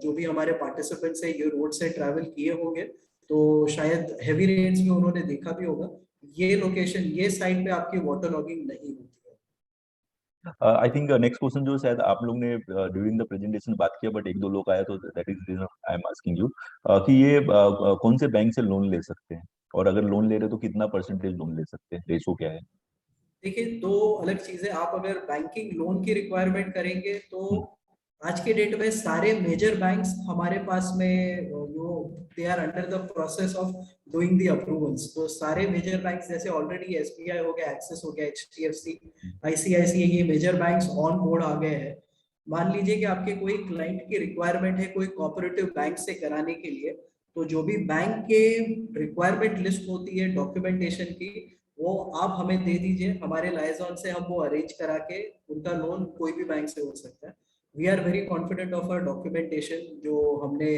E: जो भी हमारे पार्टिसिपेंट्स है ये रोड से ट्रैवल किए होंगे तो शायद हैवी रेन्स में उन्होंने देखा भी होगा, ये लोकेशन, ये साइट पे आपकी वाटर लॉगिंग नहीं होती है।
A: आई थिंक नेक्स्ट क्वेश्चन जो शायद आप लोग ने ड्यूरिंग द प्रेजेंटेशन बात किया, बट एक दो लोग आया तो that is reason I am asking you कि ये कौन से बैंक से लोन ले सकते हैं, और अगर लोन ले रहे तो कितना परसेंटेज लोन ले सकते हैं, रेशो क्या है?
E: देखिए दो अलग चीजें, आप अगर बैंकिंग लोन की रिक्वायरमेंट करेंगे तो आज के डेट में सारे मेजर बैंक्स हमारे पास में वो they are under the process of doing the approvals. तो सारे मेजर बैंक्स जैसे ऑलरेडी एसबीआई हो गया, एक्सिस हो गया, एचडीएफसी, आईसीआईसीआई, ये मेजर बैंक्स ऑन बोर्ड आ गए हैं। मान लीजिए कि आपके कोई क्लाइंट की रिक्वायरमेंट है कोई कोऑपरेटिव बैंक से कराने के लिए, तो जो भी बैंक के रिक्वायरमेंट लिस्ट होती है डॉक्यूमेंटेशन की, वो आप हमें दे दीजिए, हमारे लाइजॉन से हम वो अरेंज करा के उनका लोन कोई भी बैंक से हो सकता है। We are very confident of our documentation जो हमने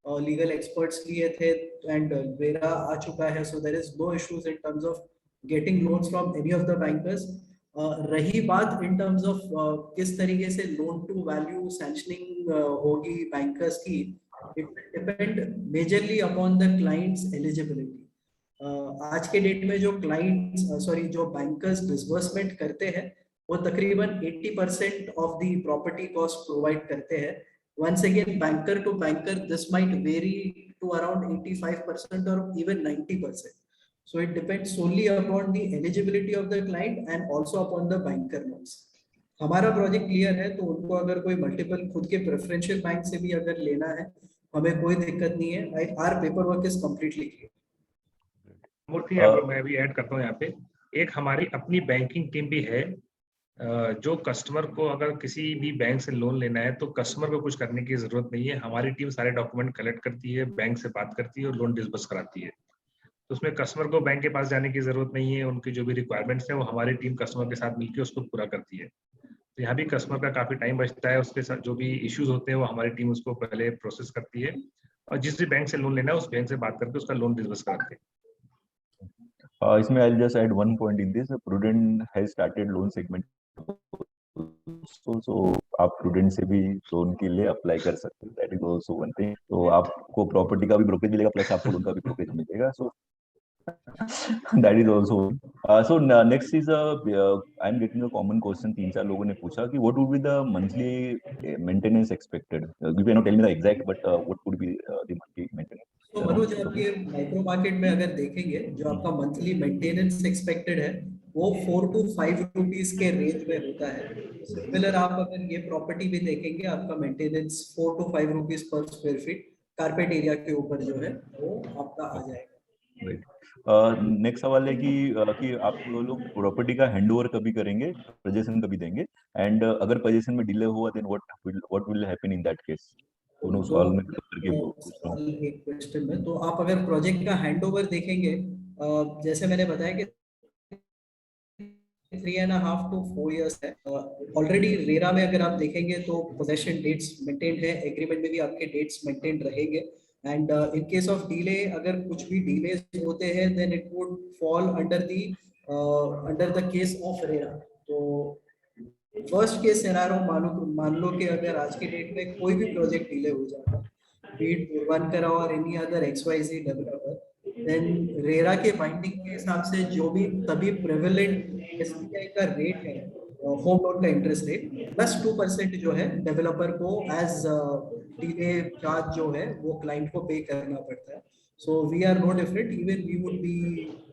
E: लीगल एक्सपर्ट्स लिए थे, एंड वेरा आ चुका है, so there is no issues in terms of getting loans from any of the bankers. रही बात इन टर्म्स ऑफ किस तरीके से लोन टू वैल्यू सैंक्शनिंग होगी बैंकर्स की, it depend majorly upon the clients eligibility. आज के डेट में जो जो बैंकर्स डिसबर्समेंट करते हैं वो तकरीबन 80% of the property cost provide करते हैं. Once again, banker to banker, this might vary to around 85% or even 90%. So it depends solely upon the eligibility of the client and also upon the banker norms. हमारा प्रोजेक्ट क्लियर है तो उनको अगर कोई मल्टीपल खुद के प्रेफरेंशियल बैंक से भी अगर लेना है हमें कोई दिक्कत नहीं है. Our paper work is completely clear.
C: Murthy मैं भी ऐड करता हूँ यहाँ पे. एक हमारी अपनी बैंकिंग टीम भी है. जो कस्टमर को अगर किसी भी बैंक से लोन लेना है तो कस्टमर को कुछ करने की जरूरत नहीं है. हमारी टीम सारे डॉक्यूमेंट कलेक्ट करती है, बैंक से बात करती है और लोन डिसबर्स कराती है. तो उसमें कस्टमर को बैंक के पास जाने की जरूरत नहीं है. उनकी जो भी रिक्वायरमेंट्स है वो हमारी टीम कस्टमर के साथ मिलकर उसको पूरा करती है. तो यहाँ भी कस्टमर का काफी टाइम बचता है. उसके साथ जो भी इश्यूज होते हैं वो हमारी टीम उसको पहले प्रोसेस करती है और जिस भी बैंक से लोन लेना है उस बैंक से बात करके उसका लोन डिसबर्स कराते हैं.
A: इसमें I'll just add one point in this. Prudent has started loan segment. So आप Prudent से भी लोन के लिए अप्लाई कर सकते हैं. That is also one thing. तो आपको प्रॉपर्टी का भी ब्रोकरेज मिलेगा प्लस आपको लोन का भी ब्रोकरेज मिलेगा. So that is also. So next is I'm getting a common question. 3-4 लोगों ने पूछा कि what would be the monthly maintenance expected? You cannot tell me the exact, but what would be the monthly maintenance?
E: तो मनोज आप ये माइक्रो मार्केट में अगर देखेंगे जो आपका मंथली मेंटेनेंस एक्सपेक्टेड है वो 4 to 5 रुपीस के रेंज में होता है. सिमिलर आप अगर ये प्रॉपर्टी भी देखेंगे आपका मेंटेनेंस 4 to 5 रुपीस पर स्क्वायर फीट कारपेट एरिया के ऊपर जो है वो आपका आ जाएगा.
A: नेक्स्ट सवाल है कि आप लोग प्रॉपर्टी का हैंडओवर कभी करेंगे, पोजीशन कभी देंगे, एंड अगर पोजीशन में डिले हुआ then what will happen in that case. दोनों सवाल में करके पूछ रहा हूं.
E: एक क्वेश्चन में तो आप अगर प्रोजेक्ट का हैंडओवर देखेंगे जैसे मैंने बताया कि 3.5 to 4 years है. ऑलरेडी रेरा में अगर आप देखेंगे तो पोजेशन डेट्स मेंटेन्ड है, एग्रीमेंट में भी आपके डेट्स मेंटेन्ड रहेंगे. And in case of delay अगर कुछ भी डिलेस होते हैं then it would fall under the case of RERA. तो फर्स्ट केस सिनेरियो मान लो कि अगर आज के डेट में कोई भी प्रोजेक्ट डिले हो जाता बीट पूर्वांकरा और any other XYZ developer then RERA के बाइंडिंग के हिसाब से जो भी तभी प्रेवलेंट SBI का रेट है होम लोन का इंटरेस्ट रेट प्लस 2% जो है डेवलपर को एज डिले चार्ज जो है वो क्लाइंट को पे करना पड़ता है. So we are no different, even we would be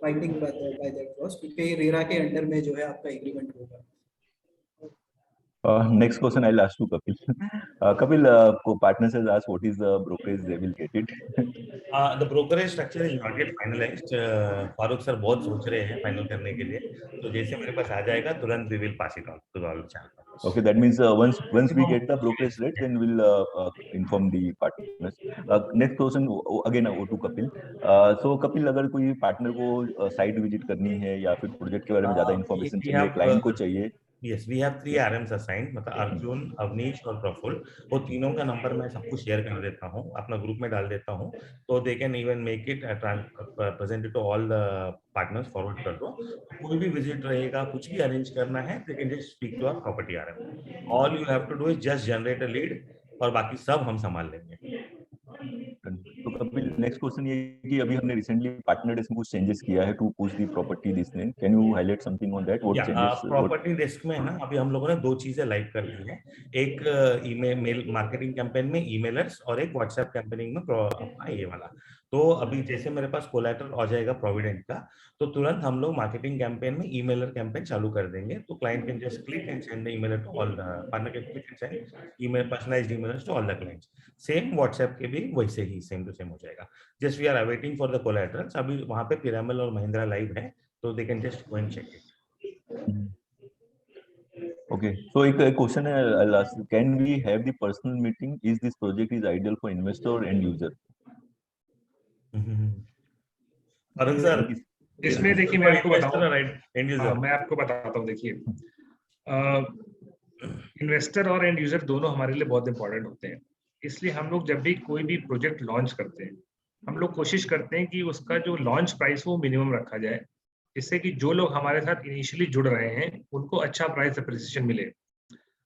E: binding by that cost क्योंकि रेरा के अंडर में जो है आपका एग्रीमेंट होगा.
A: Next question I'll ask to Kapil. Kapil, partners has asked what is the brokerage they will get it.
B: The brokerage structure is not yet finalized. Farooq sir बहुत सोच रहे हैं फाइनल करने के लिए. तो जैसे मेरे पास आ जाएगा तुरंत we will pass it on to all channels.
A: Okay, that means once we get the brokerage rate, then we'll inform the partners. Next question again to Kapil. So Kapil, अगर कोई पार्टनर को साइट विजिट करनी है या फिर प्रोजेक्ट के बारे में ज्यादा इन्फॉर्मेशन चाहिए, क्लाइंट को चाहिए.
B: Yes, we have 3 RMs assigned, मतलब अर्जुन, अवनीश और प्रफुल्ल. वो तीनों का नंबर मैं सबको शेयर कर देता हूँ, अपना ग्रुप में डाल देता हूँ. तो they can even make it present it to all the partners, forward कर दो. कोई भी विजिट रहेगा, कुछ भी अरेंज करना है, they can just speak to our property RM. All you have to do is just generate a lead और बाकी सब हम संभाल लेंगे.
A: तो कपिल, नेक्स्ट क्वेश्चन ये कि अभी हमने रिसेंटली पार्टनर डेस्क में कुछ चेंजेस किया है to push the property list name. Can you highlight something on that? What changes?
B: Property desk में ना अभी हम लोगों ने 2 चीजें लाइव कर दी है. एक ईमेल मार्केटिंग कैंपेन में ईमेलर्स और एक व्हाट्सएप कैंपेनिंग में अपना ये वाला. तो अभी जैसे मेरे पास कोलैटरल आ जाएगा प्रोविडेंट का तो तुरंत हम लोग मार्केटिंग कैंपेन में ईमेलर कैंपेन चालू कर देंगे. तो client can just click and send the emailer to all the partner can click and send email personalised emails to all the clients. Same WhatsApp के भी वैसे ही सेम टू सेम हो जाएगा. Just we are awaiting for the collaterals. अभी वहां पे पिरामल और महिंद्रा लाइव है तो they can just go and check it.
A: Okay, so एक क्वेश्चन है, I'll ask, can we have the personal meeting? Is this project is ideal for investor or end user?
B: Arun sir
C: इसमें देखिए मैं आपको बताऊं,
B: एंड यूजर
C: मैं आपको बताता हूँ. देखिए इन्वेस्टर और एंड यूजर दोनों हमारे लिए बहुत इंपॉर्टेंट होते हैं. इसलिए हम लोग जब भी कोई भी प्रोजेक्ट लॉन्च करते हैं हम लोग कोशिश करते हैं कि उसका जो लॉन्च प्राइस वो मिनिमम रखा जाए, जिससे कि जो लोग हमारे साथ इनिशियली जुड़ रहे हैं उनको अच्छा प्राइस अप्रिसिएशन मिले.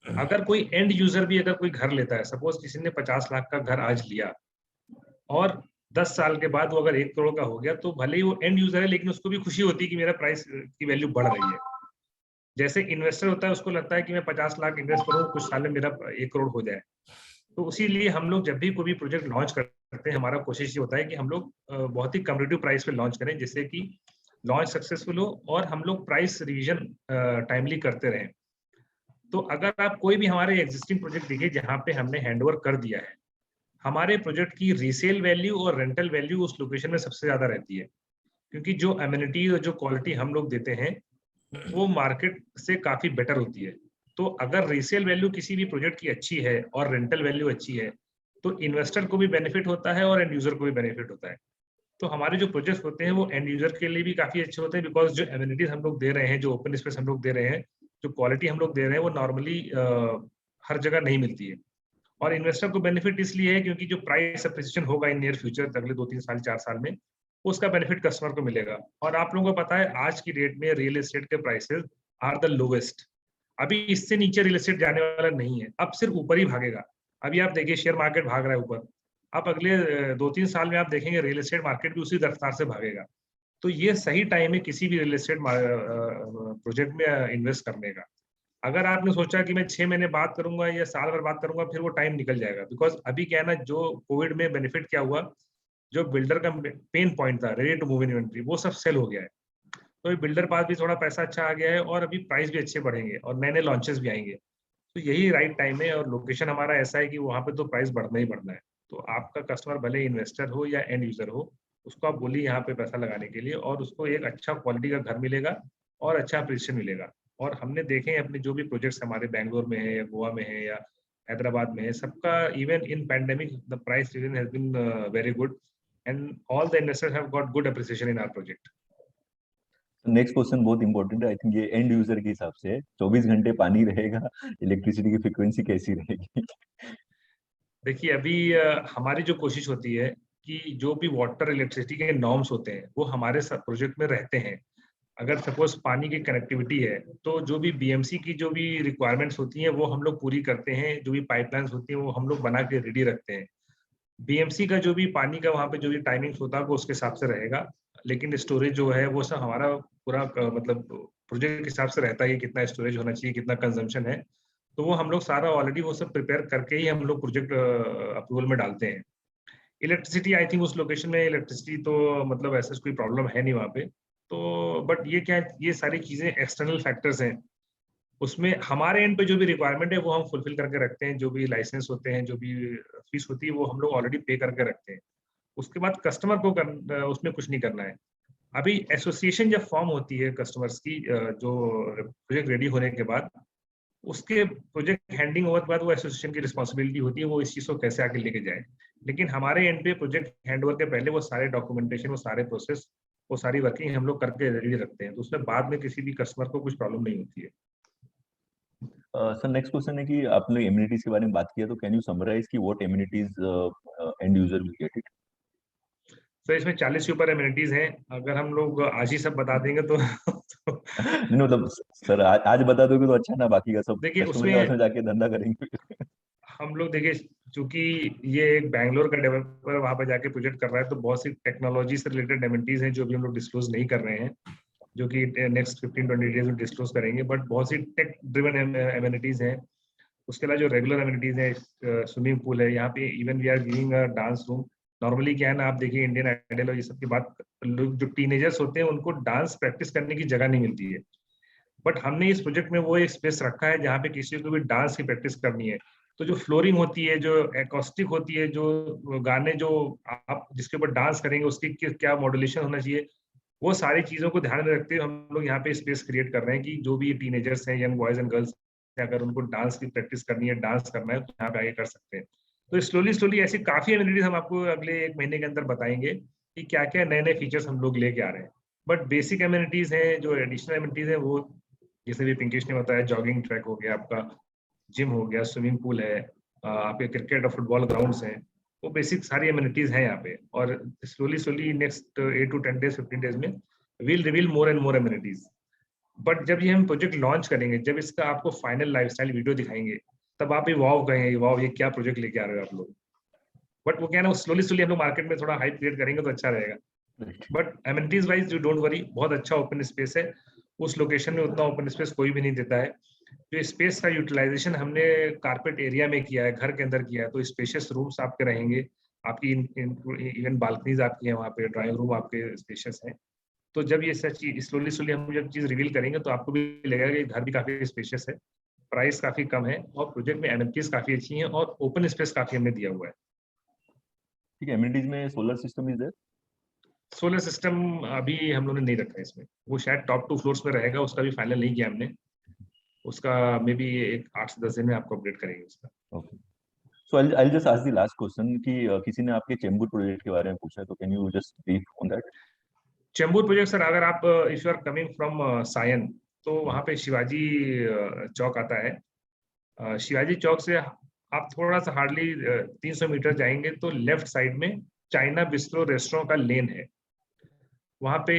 C: अगर कोई एंड यूजर भी अगर कोई घर लेता है, सपोज किसी ने 50 लाख का घर आज लिया और 10 साल के बाद वो अगर 1 करोड़ का हो गया तो भले ही वो एंड यूजर है, लेकिन उसको भी खुशी होती है कि मेरा प्राइस की वैल्यू बढ़ रही है। जैसे इन्वेस्टर होता है, उसको लगता है कि मैं 50 लाख इन्वेस्ट करूँ, कुछ साल में मेरा 1 करोड़ हो जाए। तो उसी लिए हम लोग जब भी कोई भी प्रोजेक्ट लॉन्च करते हैं, हमारा कोशिश ये होता है कि हम लोग बहुत ही कम्पिटिटिव प्राइस पे लॉन्च करें, जिससे कि लॉन्च सक्सेसफुल हो और हम लोग प्राइस रिवीजन टाइमली करते रहें। तो अगर आप कोई भी हमारे एग्जिस्टिंग प्रोजेक्ट देखिए जहाँ पे हमने हैंडओवर कर दिया है, हमारे प्रोजेक्ट की रीसेल वैल्यू और रेंटल वैल्यू उस लोकेशन में सबसे ज्यादा रहती है, क्योंकि जो अमेनिटी और जो क्वालिटी हम लोग देते हैं वो मार्केट से काफी बेटर होती है। तो अगर रीसेल वैल्यू किसी भी प्रोजेक्ट की अच्छी है और रेंटल वैल्यू अच्छी है, तो इन्वेस्टर को भी बेनिफिट होता है और एंड यूजर को भी बेनिफिट होता है। तो हमारे जो प्रोजेक्ट होते हैं वो एंड यूजर के लिए भी काफी अच्छे होते हैं, बिकॉज जो एमिनिटीज हम लोग दे रहे हैं, जो ओपन स्पेस हम लोग दे रहे हैं, जो क्वालिटी हम लोग दे रहे हैं, वो नॉर्मली हर जगह नहीं मिलती है। और इन्वेस्टर को बेनिफिट इसलिए है क्योंकि जो प्राइस अप्रिसिएशन होगा इन नियर फ्यूचर, अगले 2-3 साल 4 साल में, उसका बेनिफिट कस्टमर को मिलेगा। और आप लोगों को पता है आज की डेट में रियल एस्टेट के प्राइसेस आर द लोवेस्ट। अभी इससे नीचे रियल एस्टेट जाने वाला नहीं है, अब सिर्फ ऊपर ही भागेगा। अभी आप देखिए शेयर मार्केट भाग रहा है ऊपर, आप अगले 2-3 साल में आप देखेंगे रियल एस्टेट मार्केट भी उसी रफ्तार से भागेगा। तो ये सही टाइम है किसी भी रियल एस्टेट प्रोजेक्ट में इन्वेस्ट करने का। अगर आपने सोचा कि मैं 6 महीने बात करूंगा या साल भर बात करूंगा, फिर वो टाइम निकल जाएगा। बिकॉज अभी क्या है ना, जो कोविड में बेनिफिट क्या हुआ, जो बिल्डर का पेन पॉइंट था ready to move in inventory, वो सब सेल हो गया है। तो बिल्डर पास भी थोड़ा पैसा अच्छा आ गया है और अभी प्राइस भी अच्छे बढ़ेंगे और नए नए लॉन्चेस भी आएंगे। तो यही राइट टाइम है और लोकेशन हमारा ऐसा है कि वहाँ पे तो प्राइस बढ़ना ही बढ़ना है। तो आपका कस्टमर भले इन्वेस्टर हो या एंड यूजर हो, उसको आप बोलिए यहाँ पे पैसा लगाने के लिए, और उसको एक अच्छा क्वालिटी का घर मिलेगा और अच्छा अप्रिसिएशन मिलेगा। और हमने देखे हैं अपने जो भी प्रोजेक्ट्स हमारे बैंगलोर में है या गोवा में है या हैदराबाद में है, सबका even in pandemic the price revision has been very good and all the investors have got good appreciation in our project.
A: Next question बहुत इंपॉर्टेंट है, आई थिंक ये एंड यूजर के हिसाब से है। 24 घंटे पानी रहेगा, इलेक्ट्रिसिटी की फ्रीक्वेंसी कैसी रहेगी?
C: देखिए अभी हमारी जो कोशिश होती है कि जो भी वाटर इलेक्ट्रिसिटी के नॉर्म्स होते हैं वो हमारे प्रोजेक्ट में रहते हैं। अगर सपोज पानी की कनेक्टिविटी है तो जो भी बीएमसी की जो भी रिक्वायरमेंट्स होती हैं वो हम लोग पूरी करते हैं, जो भी पाइपलाइंस होती हैं वो हम लोग बना के रेडी रखते हैं। बीएमसी का जो भी पानी का वहाँ पे जो भी टाइमिंग्स होता है वो उसके हिसाब से रहेगा, लेकिन स्टोरेज जो है वो सब हमारा पूरा मतलब प्रोजेक्ट के हिसाब से रहता है कि कितना स्टोरेज होना चाहिए, कितना कंजम्पशन है। तो वो हम लोग सारा ऑलरेडी वो सब प्रिपेयर करके ही हम लोग प्रोजेक्ट अप्रूवल में डालते हैं। इलेक्ट्रिसिटी आई थिंक उस लोकेशन में इलेक्ट्रिसिटी तो मतलब ऐसा कोई प्रॉब्लम है नहीं वहाँ पे। तो बट ये क्या है, ये सारी चीजें एक्सटर्नल फैक्टर्स हैं, उसमें हमारे एंड पे जो भी रिक्वायरमेंट है वो हम फुलफिल करके रखते हैं। जो भी लाइसेंस होते हैं, जो भी फीस होती है वो हम लोग ऑलरेडी पे करके रखते हैं। उसके बाद कस्टमर को उसमें कुछ नहीं करना है। अभी एसोसिएशन जब फॉर्म होती है कस्टमर्स की, जो प्रोजेक्ट रेडी होने के बाद, उसके प्रोजेक्ट हैंडिंग ओवर के बाद वो एसोसिएशन की रिस्पॉन्सिबिलिटी होती है वो इस चीज को कैसे आगे लेके जाए। लेकिन हमारे एंड पे प्रोजेक्ट हैंडओवर के पहले वो सारे डॉक्यूमेंटेशन, वो सारे प्रोसेस, वो सारी वर्किंग हम लोग करके रेडी रखते हैं, तो उसमें बाद में किसी भी कस्टमर को कुछ प्रॉब्लम नहीं होती है।
A: सर नेक्स्ट क्वेश्चन है कि आपने एमिनिटीज के बारे में बात किया, तो कैन यू समराइज कि what amenities and user will get it?
C: तो इसमें 40 से ऊपर एमिनिटीज हैं। अगर हम लोग आज ही सब बता देंगे तो,
A: नहीं मतलब सर आज बता दोगे तो अच्छा ना, बाकी का सब
C: देखिए
A: कस्टमर के पास में
C: उसमें
A: जाके धंधा करेंगे।
C: हम लोग देखिए, चूंकि ये एक बैंगलोर का डेवलपर वहां पर जाके प्रोजेक्ट कर रहा है, तो बहुत सी टेक्नोलॉजी से रिलेटेड एमिनिटीज हैं जो भी हम लोग डिस्क्लोज नहीं कर रहे हैं, जो कि नेक्स्ट 15-20 डेज में डिस्क्लोज करेंगे। बट बहुत सी टेक ड्रिवन एमिनिटीज हैं। उसके अलावा जो रेगुलर एमिनिटीज है, स्विमिंग पूल है, यहाँ पे even we are giving a dance room. Normally क्या है ना, आप देखिए इंडियन आइडल और ये सब की बात, लोग जो टीनेजर्स होते हैं उनको डांस प्रैक्टिस करने की जगह नहीं मिलती है, बट हमने इस प्रोजेक्ट में वो एक स्पेस रखा है जहाँ पे किसी को भी डांस की प्रैक्टिस करनी है। तो जो फ्लोरिंग होती है, जो एकॉस्टिक होती है, जो गाने जो आप जिसके ऊपर डांस करेंगे उसकी क्या मॉड्यूलेशन होना चाहिए, वो सारी चीजों को ध्यान में रखते हुए हम लोग यहाँ पे स्पेस क्रिएट कर रहे हैं कि जो भी टीनेजर्स हैं, यंग बॉयज एंड गर्ल्स, अगर उनको डांस की प्रैक्टिस करनी है, डांस करना है, तो यहाँ पे आगे कर सकते हैं। तो स्लोली स्लोली ऐसी काफी एमिनिटीज हम आपको अगले 1 महीने के अंदर बताएंगे कि क्या क्या नए नए फीचर्स हम लोग लेके आ रहे हैं। बट बेसिक एमिनिटीज हैं, जो एडिशनल एमिनिटीज है, वो जैसे भी पिंकेश ने बताया, जॉगिंग ट्रैक हो गया आपका, जिम हो गया, स्विमिंग पूल है, आपके क्रिकेट और फुटबॉल ग्राउंड्स हैं, वो बेसिक सारी एमिनिटीज हैं यहाँ पे। और slowly slowly next 8 to 10 days 15 days में will reveal more and more amenities. But जब ये हम प्रोजेक्ट लॉन्च करेंगे, जब इसका आपको फाइनल लाइफस्टाइल वीडियो दिखाएंगे, तब आप ये वाव कहेंगे, वाव ये क्या प्रोजेक्ट लेके आ रहे हो आप लोग। बट वो क्या है ना, स्लोली स्लोली हम लोग मार्केट में थोड़ा हाइप क्रिएट करेंगे तो अच्छा रहेगा। But amenities wise you don't worry, बहुत अच्छा ओपन स्पेस है। उस लोकेशन में उतना ओपन स्पेस कोई भी नहीं देता है। जो स्पेस का यूटिलाइजेशन हमने कारपेट एरिया में किया है, घर के अंदर किया है, तो स्पेशियस रूम्स आपके रहेंगे, आपकी इवन बालकनीज आपकी है वहाँ पे, ड्राइंग रूम आपके स्पेशियस है। तो जब ये सच स्लोली स्लोली हम जब चीज रिवील करेंगे तो आपको भी लगेगा कि घर भी काफी स्पेशियस है, प्राइस काफी कम है, और प्रोजेक्ट में एमिनिटीज काफी अच्छी हैं, और ओपन स्पेस काफी हमने दिया हुआ है।
A: ठीक है, एमिनिटीज में solar system is there?
C: Solar system अभी हम लोगों ने नहीं रखा है इसमें, वो शायद टॉप 2 फ्लोर्स में रहेगा, उसका भी फाइनल नहीं किया हमने। उसका मे बी एक 8 से 10 दिन में आपको अपडेट करेंगे उसका।
A: Okay, so I just ask the last question कि किसी ने आपके चेंबूर प्रोजेक्ट के बारे में पूछा है, तो can you just brief on that?
C: Chembur project sir, अगर आप if you are coming from Sion, तो वहाँ पे शिवाजी चौक आता है। शिवाजी चौक से आप थोड़ा सा हार्डली 300 मीटर जाएंगे तो लेफ्ट साइड में चाइना बिस्ट्रो रेस्टोरेंट का लेन है। वहाँ पे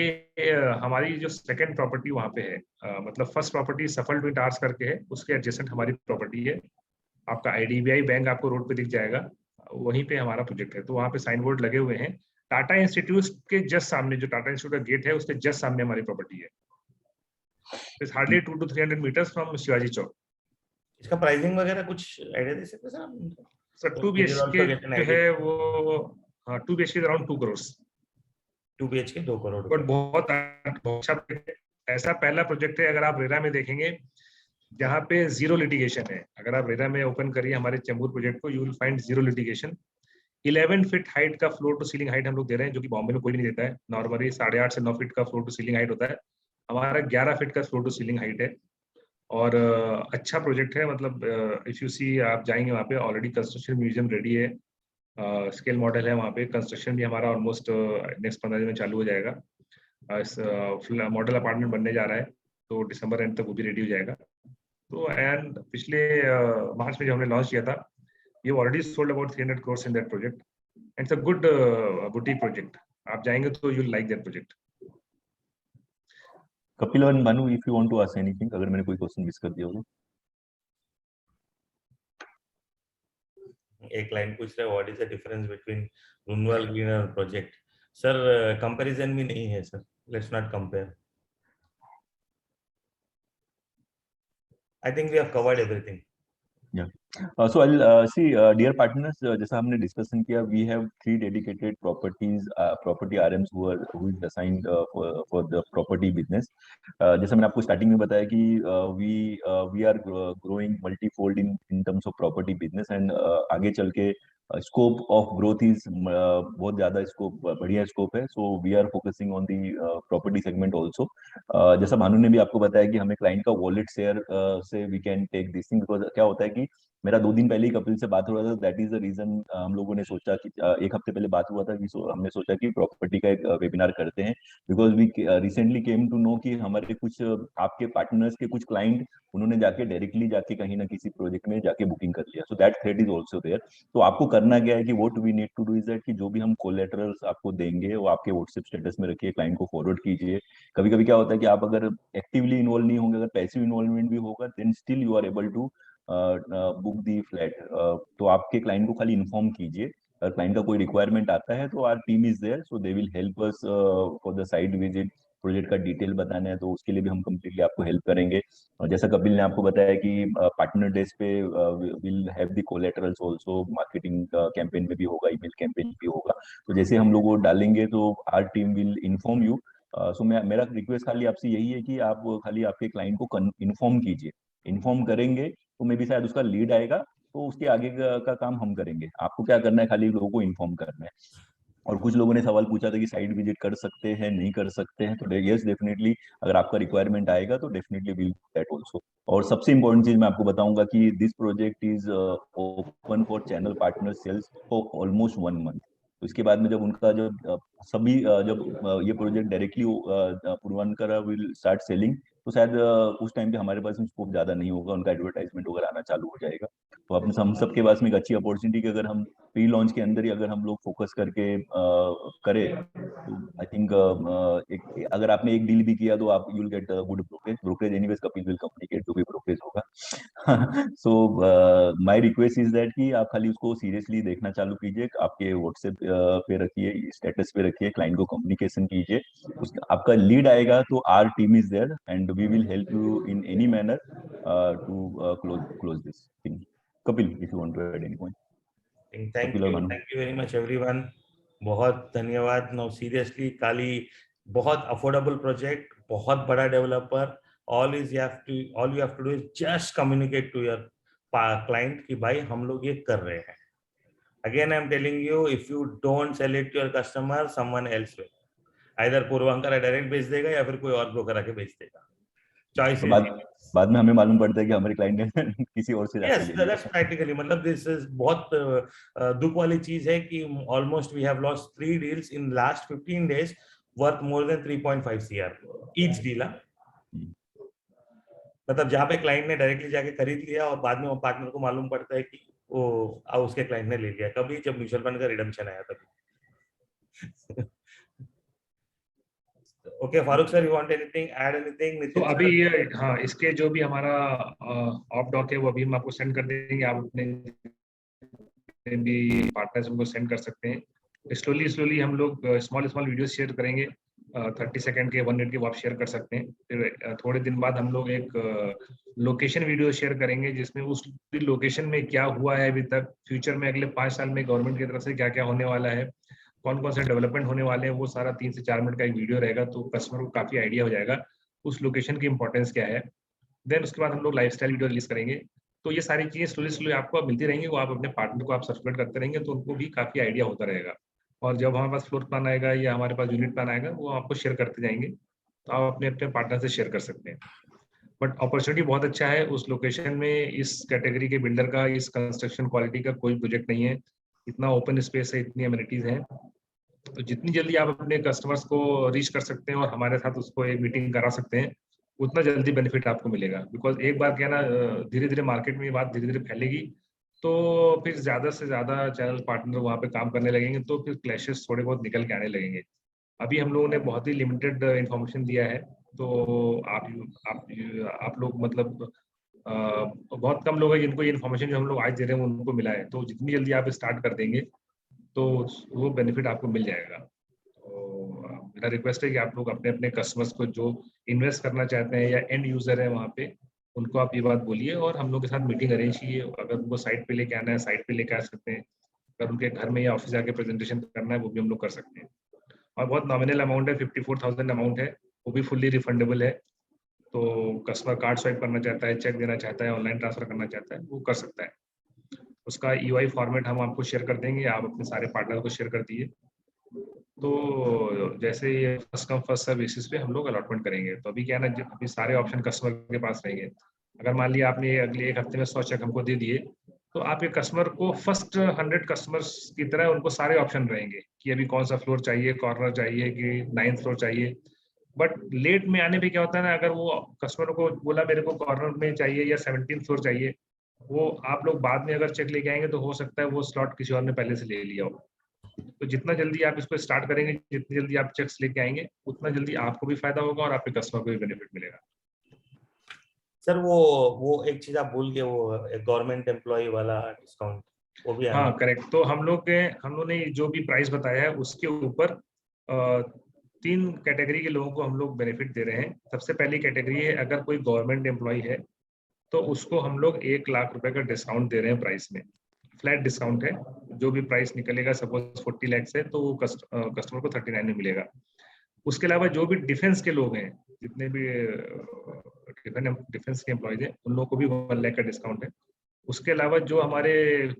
C: हमारी जो सेकंड प्रॉपर्टी वहाँ पे है, मतलब फर्स्ट प्रॉपर्टी सफल ट्विन टावर्स करके है, उसके एडजेसेंट हमारी प्रॉपर्टी है। आपका आईडीबीआई बैंक आपको रोड पे दिख जाएगा, वहीं पे हमारा प्रोजेक्ट है। तो वहाँ पे साइन बोर्ड लगे हुए हैं। टाटा इंस्टीट्यूट के जस्ट सामने, जो टाटा इंस्टीट्यूट का गेट है उसके जस्ट सामने हमारी प्रॉपर्टी है। It's hardly 200 to 300 metres from Shivaji Chowk.
B: इसका प्राइसिंग वगैरह कुछ आइडिया दे सकते हैं सर आप?
C: सर 2 BHK जो है वो 2 BHK around 2 crore.
B: 2 BHK 2 crore.
C: But बहुत अच्छा प्रोजेक्ट है। ऐसा पहला प्रोजेक्ट है, अगर आप रेरा में देखेंगे, जहाँ पे जीरो लिटिगेशन है। अगर आप रेरा में ओपन करिए हमारे चेंबूर प्रोजेक्ट को, you will find zero litigation. 11 feet height का फ्लोर टू सीलिंग हाइट हम लोग दे रहे हैं, जो कि बॉम्बे में कोई भी नहीं देता है। नॉर्मली 8.5 से 9 फीट का फ्लोर टू सीलिंग हाइट होता है, हमारा 11 फीट का फ्लोर टू सीलिंग हाइट है। और अच्छा प्रोजेक्ट है, मतलब इफ यू सी, आप जाएंगे वहाँ पे ऑलरेडी कंस्ट्रक्शन म्यूजियम रेडी है, स्केल मॉडल है वहाँ पे। कंस्ट्रक्शन भी हमारा ऑलमोस्ट नेक्स्ट 15 दिन में चालू हो जाएगा। मॉडल अपार्टमेंट बनने जा रहा है, तो दिसंबर एंड तक वो भी रेडी हो जाएगा। तो एंड पिछले मार्च में जो हमने लॉन्च किया था, ये already sold about 300 crores in that project. It's a good boutique project, आप जाएंगे तो you like that project.
A: Kapil और Bhanu, if you want to ask anything, अगर मैंने कोई क्वेश्चन मिस कर दिया हो तो।
B: एक लाइन पूछ रहा है, what is the difference between Runwal Green और प्रोजेक्ट? सर कंपैरिजन भी नहीं है sir, let's not compare. I think we have covered everything.
A: Yeah. So I'll see, dear partners, जैसा हमने डिस्कशन किया, we have 3 dedicated property RMs who is assigned for the property business. जैसा मैंने आपको स्टार्टिंग में बताया कि we are growing multifold in terms of property business, and आगे चल के स्कोप ऑफ ग्रोथ इज बहुत ज्यादा स्कोप, बढ़िया स्कोप है। So we are focusing on the property segment also. जैसा भानु ने भी आपको बताया कि हमें क्लाइंट का वॉलेट शेयर से we can take this thing, because क्या होता है कि मेरा 2 दिन पहले ही कपिल से बात हो रहा था। दैट इज द रीजन हम लोगों ने सोचा कि 1 हफ्ते पहले बात हुआ था कि हमने सोचा कि प्रॉपर्टी का एक वेबिनार करते हैं, because we recently came to know कि हमारे कुछ आपके पार्टनर्स के कुछ क्लाइंट, उन्होंने जाके डायरेक्टली जाके कहीं ना किसी प्रोजेक्ट में जाके बुकिंग कर लिया। So that thread is also there. तो आपको करना क्या है कि what we need to do is that कि जो भी हम कोलेटरल्स आपको देंगे वो आपके व्हाट्सएप स्टेटस में रखिए, क्लाइंट को फॉरवर्ड कीजिए। कभी कभी क्या होता है कि आप अगर एक्टिवली इन्वॉल्व नहीं होंगे, अगर पैसिव इन्वॉल्वमेंट भी होगा, then still you are able to book the flat. तो आपके क्लाइंट को खाली इन्फॉर्म कीजिए। अगर क्लाइंट का कोई रिक्वायरमेंट आता है तो our team is there, so they will help us for the site visit. Project का डिटेल बताना है तो उसके लिए भी हम कंप्लीटली आपको हेल्प करेंगे। और जैसा कपिल ने आपको बताया कि पार्टनर डेज पे will have the collaterals also, marketing campaign में भी होगा, ईमेल कैंपेन भी होगा। तो जैसे हम लोग वो डालेंगे तो our team will inform you. So मेरा रिक्वेस्ट खाली आपसे यही है कि आप खाली आपके क्लाइंट को इन्फॉर्म कीजिए। इन्फॉर्म करेंगे तो मे बी शायद उसका लीड आएगा, तो उसके आगे का काम हम करेंगे। आपको क्या करना है, खाली लोगों को इन्फॉर्म करना है। और कुछ लोगों ने सवाल पूछा था कि साइट विजिट कर सकते हैं नहीं कर सकते हैं, तो यस डेफिनेटली, अगर आपका रिक्वायरमेंट आएगा तो डेफिनेटली विल दैट आल्सो। और सबसे इंपॉर्टेंट चीज मैं आपको बताऊंगा कि this project is open for channel partner sales for almost 1 month. तो इसके बाद में जब उनका जब सभी जब ये project directly Puravankara will start selling, तो शायद उस टाइम पे हमारे पास स्कोप ज्यादा नहीं होगा, उनका एडवर्टाइजमेंट वगैरह आना चालू हो जाएगा। तो हम सबके पास में एक अच्छी अपॉर्चुनिटी कि अगर हम प्री लॉन्च के अंदर ही अगर हम लोग फोकस करके करें तो आई थिंक अगर आपने एक डील भी किया तो आप you'll get good brokerage anyways Kapil will communicate जो भी ब्रोकरेज होगा। So my request is that कि आप खाली उसको सीरियसली देखना चालू कीजिए, आपके व्हाट्सएप पे रखिए, स्टेटस पे रखिए, क्लाइंट को कम्युनिकेशन कीजिए, आपका लीड आएगा तो our team is there and we will help you in any manner to close this thing. Kapil, if you want to add any point.
B: Thank you very much everyone, बहुत धन्यवाद। नो सीरियसली काली बहुत अफोर्डेबल प्रोजेक्ट, बहुत बड़ा developer, all you have to do is just communicate to your client कि भाई हम लोग ये कर रहे हैं। Again I am telling you, if you don't sell it to your customer, someone else will, either Puravankara direct बेच देगा या फिर कोई और ब्रोकर आके बेच देगा। चॉइस
A: बाद में हमें मालूम पड़ता है कि हमारे क्लाइंट ने किसी और से
B: yes that's practically, मतलब this is बहुत दुख वाली चीज है कि almost we have lost 3 deals in last 15 days worth more than 3.5 CR each deal। मतलब जहाँ पे क्लाइंट ने डायरेक्टली जाके खरीद लिया और बाद में वो पार्टनर को मालूम पड़ता है कि वो उसके क्लाइंट ने ले लिया, कभी जब म्यूचुअल फंड का रिडम्पशन आया तभी। Okay Farooq sir, you want anything, add anything?
C: तो अभी ये हाँ, इसके जो भी हमारा ऑफ डॉक है वो अभी हम आपको सेंड कर देंगे, आप अपने भी पार्टनर्स उनको सेंड कर सकते हैं। स्लोली हम लोग स्मॉल वीडियो शेयर करेंगे, 30 सेकंड के 1 मिनट के वो आप शेयर कर सकते हैं। फिर थोड़े दिन बाद हम लोग एक लोकेशन वीडियो शेयर करेंगे जिसमें उस लोकेशन में क्या हुआ है अभी तक, फ्यूचर में अगले 5 साल में गवर्नमेंट की तरफ से क्या क्या होने वाला है, कौन कौन से डेवलपमेंट होने वाले हैं, वो सारा 3 से 4 मिनट का एक वीडियो रहेगा, तो कस्टमर को काफी आइडिया हो जाएगा उस लोकेशन की इंपॉर्टेंस क्या है। देन उसके बाद हम लोग लाइफस्टाइल वीडियो रिलीज करेंगे। तो ये सारी चीजें स्लोली आपको मिलती रहेंगी, वो आप अपने पार्टनर को आप सब्सक्राइब करते रहेंगे तो उनको भी काफी आइडिया होता रहेगा। और जब हमारे पास फ्लोर प्लान आएगा या हमारे पास यूनिट प्लान आएगा वो आपको शेयर करते जाएंगे, तो आप अपने पार्टनर से शेयर कर सकते हैं। बट अपॉर्चुनिटी बहुत अच्छा है उस लोकेशन में, इस कैटेगरी के बिल्डर का, इस कंस्ट्रक्शन क्वालिटी का कोई प्रोजेक्ट नहीं है, इतना ओपन स्पेस है, इतनी एमिनिटीज हैं। तो जितनी जल्दी आप अपने कस्टमर्स को रीच कर सकते हैं और हमारे साथ उसको एक मीटिंग करा सकते हैं, उतना जल्दी बेनिफिट आपको मिलेगा। बिकॉज एक बार क्या ना, धीरे धीरे मार्केट में ये बात धीरे धीरे फैलेगी तो फिर ज्यादा से ज्यादा चैनल पार्टनर वहाँ पे काम करने लगेंगे, तो फिर क्लैशेस थोड़े बहुत निकल के आने लगेंगे। अभी हम लोगों ने बहुत ही लिमिटेड इंफॉर्मेशन दिया है, तो आप लोग मतलब बहुत कम लोग हैं जिनको ये इन्फॉर्मेशन जो हम लोग आज दे रहे हैं उनको मिला है। तो जितनी जल्दी आप स्टार्ट कर देंगे तो वो बेनिफिट आपको मिल जाएगा। तो मेरा रिक्वेस्ट है कि आप लोग अपने अपने कस्टमर्स को जो इन्वेस्ट करना चाहते हैं या एंड यूजर है वहाँ पे, उनको आप ये बात बोलिए और हम लोग के साथ मीटिंग अरेंज कीजिए। अगर उनको साइट पे लेके आना है साइट पे लेके आ सकते हैं, अगर उनके घर में या ऑफिस जाके प्रेजेंटेशन करना है वो भी हम लोग कर सकते हैं। और बहुत नॉमिनल अमाउंट है, 54,000 अमाउंट है, वो भी फुल्ली रिफंडेबल है। तो कस्टमर कार्ड स्वाइप करना चाहता है, चेक देना चाहता है, ऑनलाइन ट्रांसफर करना चाहता है, वो कर सकता है। उसका EOI फॉर्मेट हम आपको शेयर कर देंगे, आप अपने सारे पार्टनर को शेयर कर दिए। तो जैसे ये first come first serve basis पे हम लोग अलॉटमेंट करेंगे। तो अभी क्या है ना, अभी सारे ऑप्शन कस्टमर के पास रहेंगे। अगर मान लिया आपने अगले 1 हफ्ते में 100 चेक हमको दे दिए, तो आपके कस्टमर को फर्स्ट 100 कस्टमर्स की तरह उनको सारे ऑप्शन रहेंगे कि अभी कौन सा फ्लोर चाहिए, कॉर्नर चाहिए कि 9th फ्लोर चाहिए। बट लेट में आने पे क्या होता है ना, अगर वो कस्टमर को बोला मेरे को कॉर्नर में चाहिए या 17th फ्लोर चाहिए, वो आप लोग बाद में अगर चेक लेके आएंगे तो हो सकता है वो स्लॉट किसी और ने पहले से ले लिया हो। तो जितना जल्दी आप इसको स्टार्ट करेंगे, जितनी जल्दी आप चेक्स लेके आएंगे, उतना जल्दी आपको भी फायदा होगा और आपके कस्टमर को भी बेनिफिट मिलेगा।
B: सर वो एक चीज आप भूल गए, वो गवर्नमेंट एम्प्लॉय वाला डिस्काउंट, वो भी
C: हाँ करेक्ट। तो हम लोग ने जो भी प्राइस बताया है उसके ऊपर 3 कैटेगरी के लोगों को हम लोग बेनिफिट दे रहे हैं। सबसे पहली कैटेगरी है, अगर कोई गवर्नमेंट एम्प्लॉय है तो उसको हम लोग 1 लाख रुपए का डिस्काउंट दे रहे हैं प्राइस में, फ्लैट डिस्काउंट है। जो भी प्राइस निकलेगा, सपोज 40 लाख है तो वो कस्टमर को 39 में मिलेगा। उसके अलावा जो भी डिफेंस के लोग हैं, जितने भी डिफेंस के एम्प्लॉयज हैं, उन लोगों को भी 1 लाख का डिस्काउंट है। उसके अलावा जो हमारे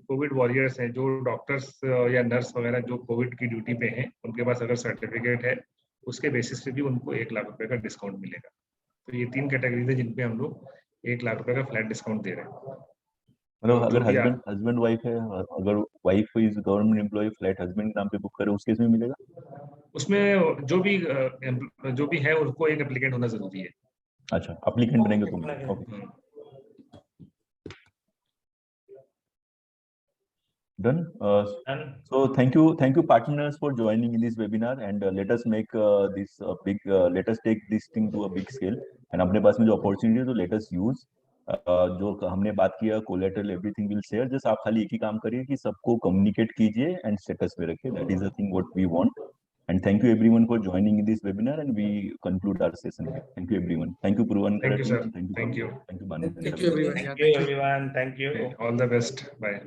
C: कोविड वॉरियर्स हैं, जो डॉक्टर्स या नर्स वगैरह जो कोविड की ड्यूटी पे हैं, उनके पास अगर सर्टिफिकेट है, उसके बेसिस पे भी उनको 1 लाख रुपए का डिस्काउंट मिलेगा। तो ये 3 कैटेगरी है जिनपे हम लोग 1 लाख रुपए का फ्लैट डिस्काउंट दे रहे हैं।
A: मतलब अगर हस्बैंड वाइफ है, अगर wife is government employ, flat husband के नाम पे बुक करे, उस केस में मिलेगा?
C: उसमें जो भी है उनको एक एप्लीकेंट होना जरूरी है।
A: अच्छा, एप्लीकेंट बनेंगे तो मिलेगा। Okay. Done.
B: Done.
A: So thank you partners for joining in this webinar, and let us make this big. Let us take this thing to a big scale. And अपने पास में जो opportunity है तो let us use. जो हमने बात किया collateral everything will share. Just आप खाली एक ही काम करिए कि सबको communicate कीजिए and status पे रखिए. That is the thing what we want. And thank you everyone for joining in this webinar, and we conclude our session here. Thank you everyone. Thank you Purvankara
C: Thank you,
A: team.
C: sir.
A: Thank you.
C: Thank you.
A: Thank you Banu.
F: Thank you everyone.
B: Thank
F: Yeah,
B: you, everyone. Thank you.
C: All the best. Bye.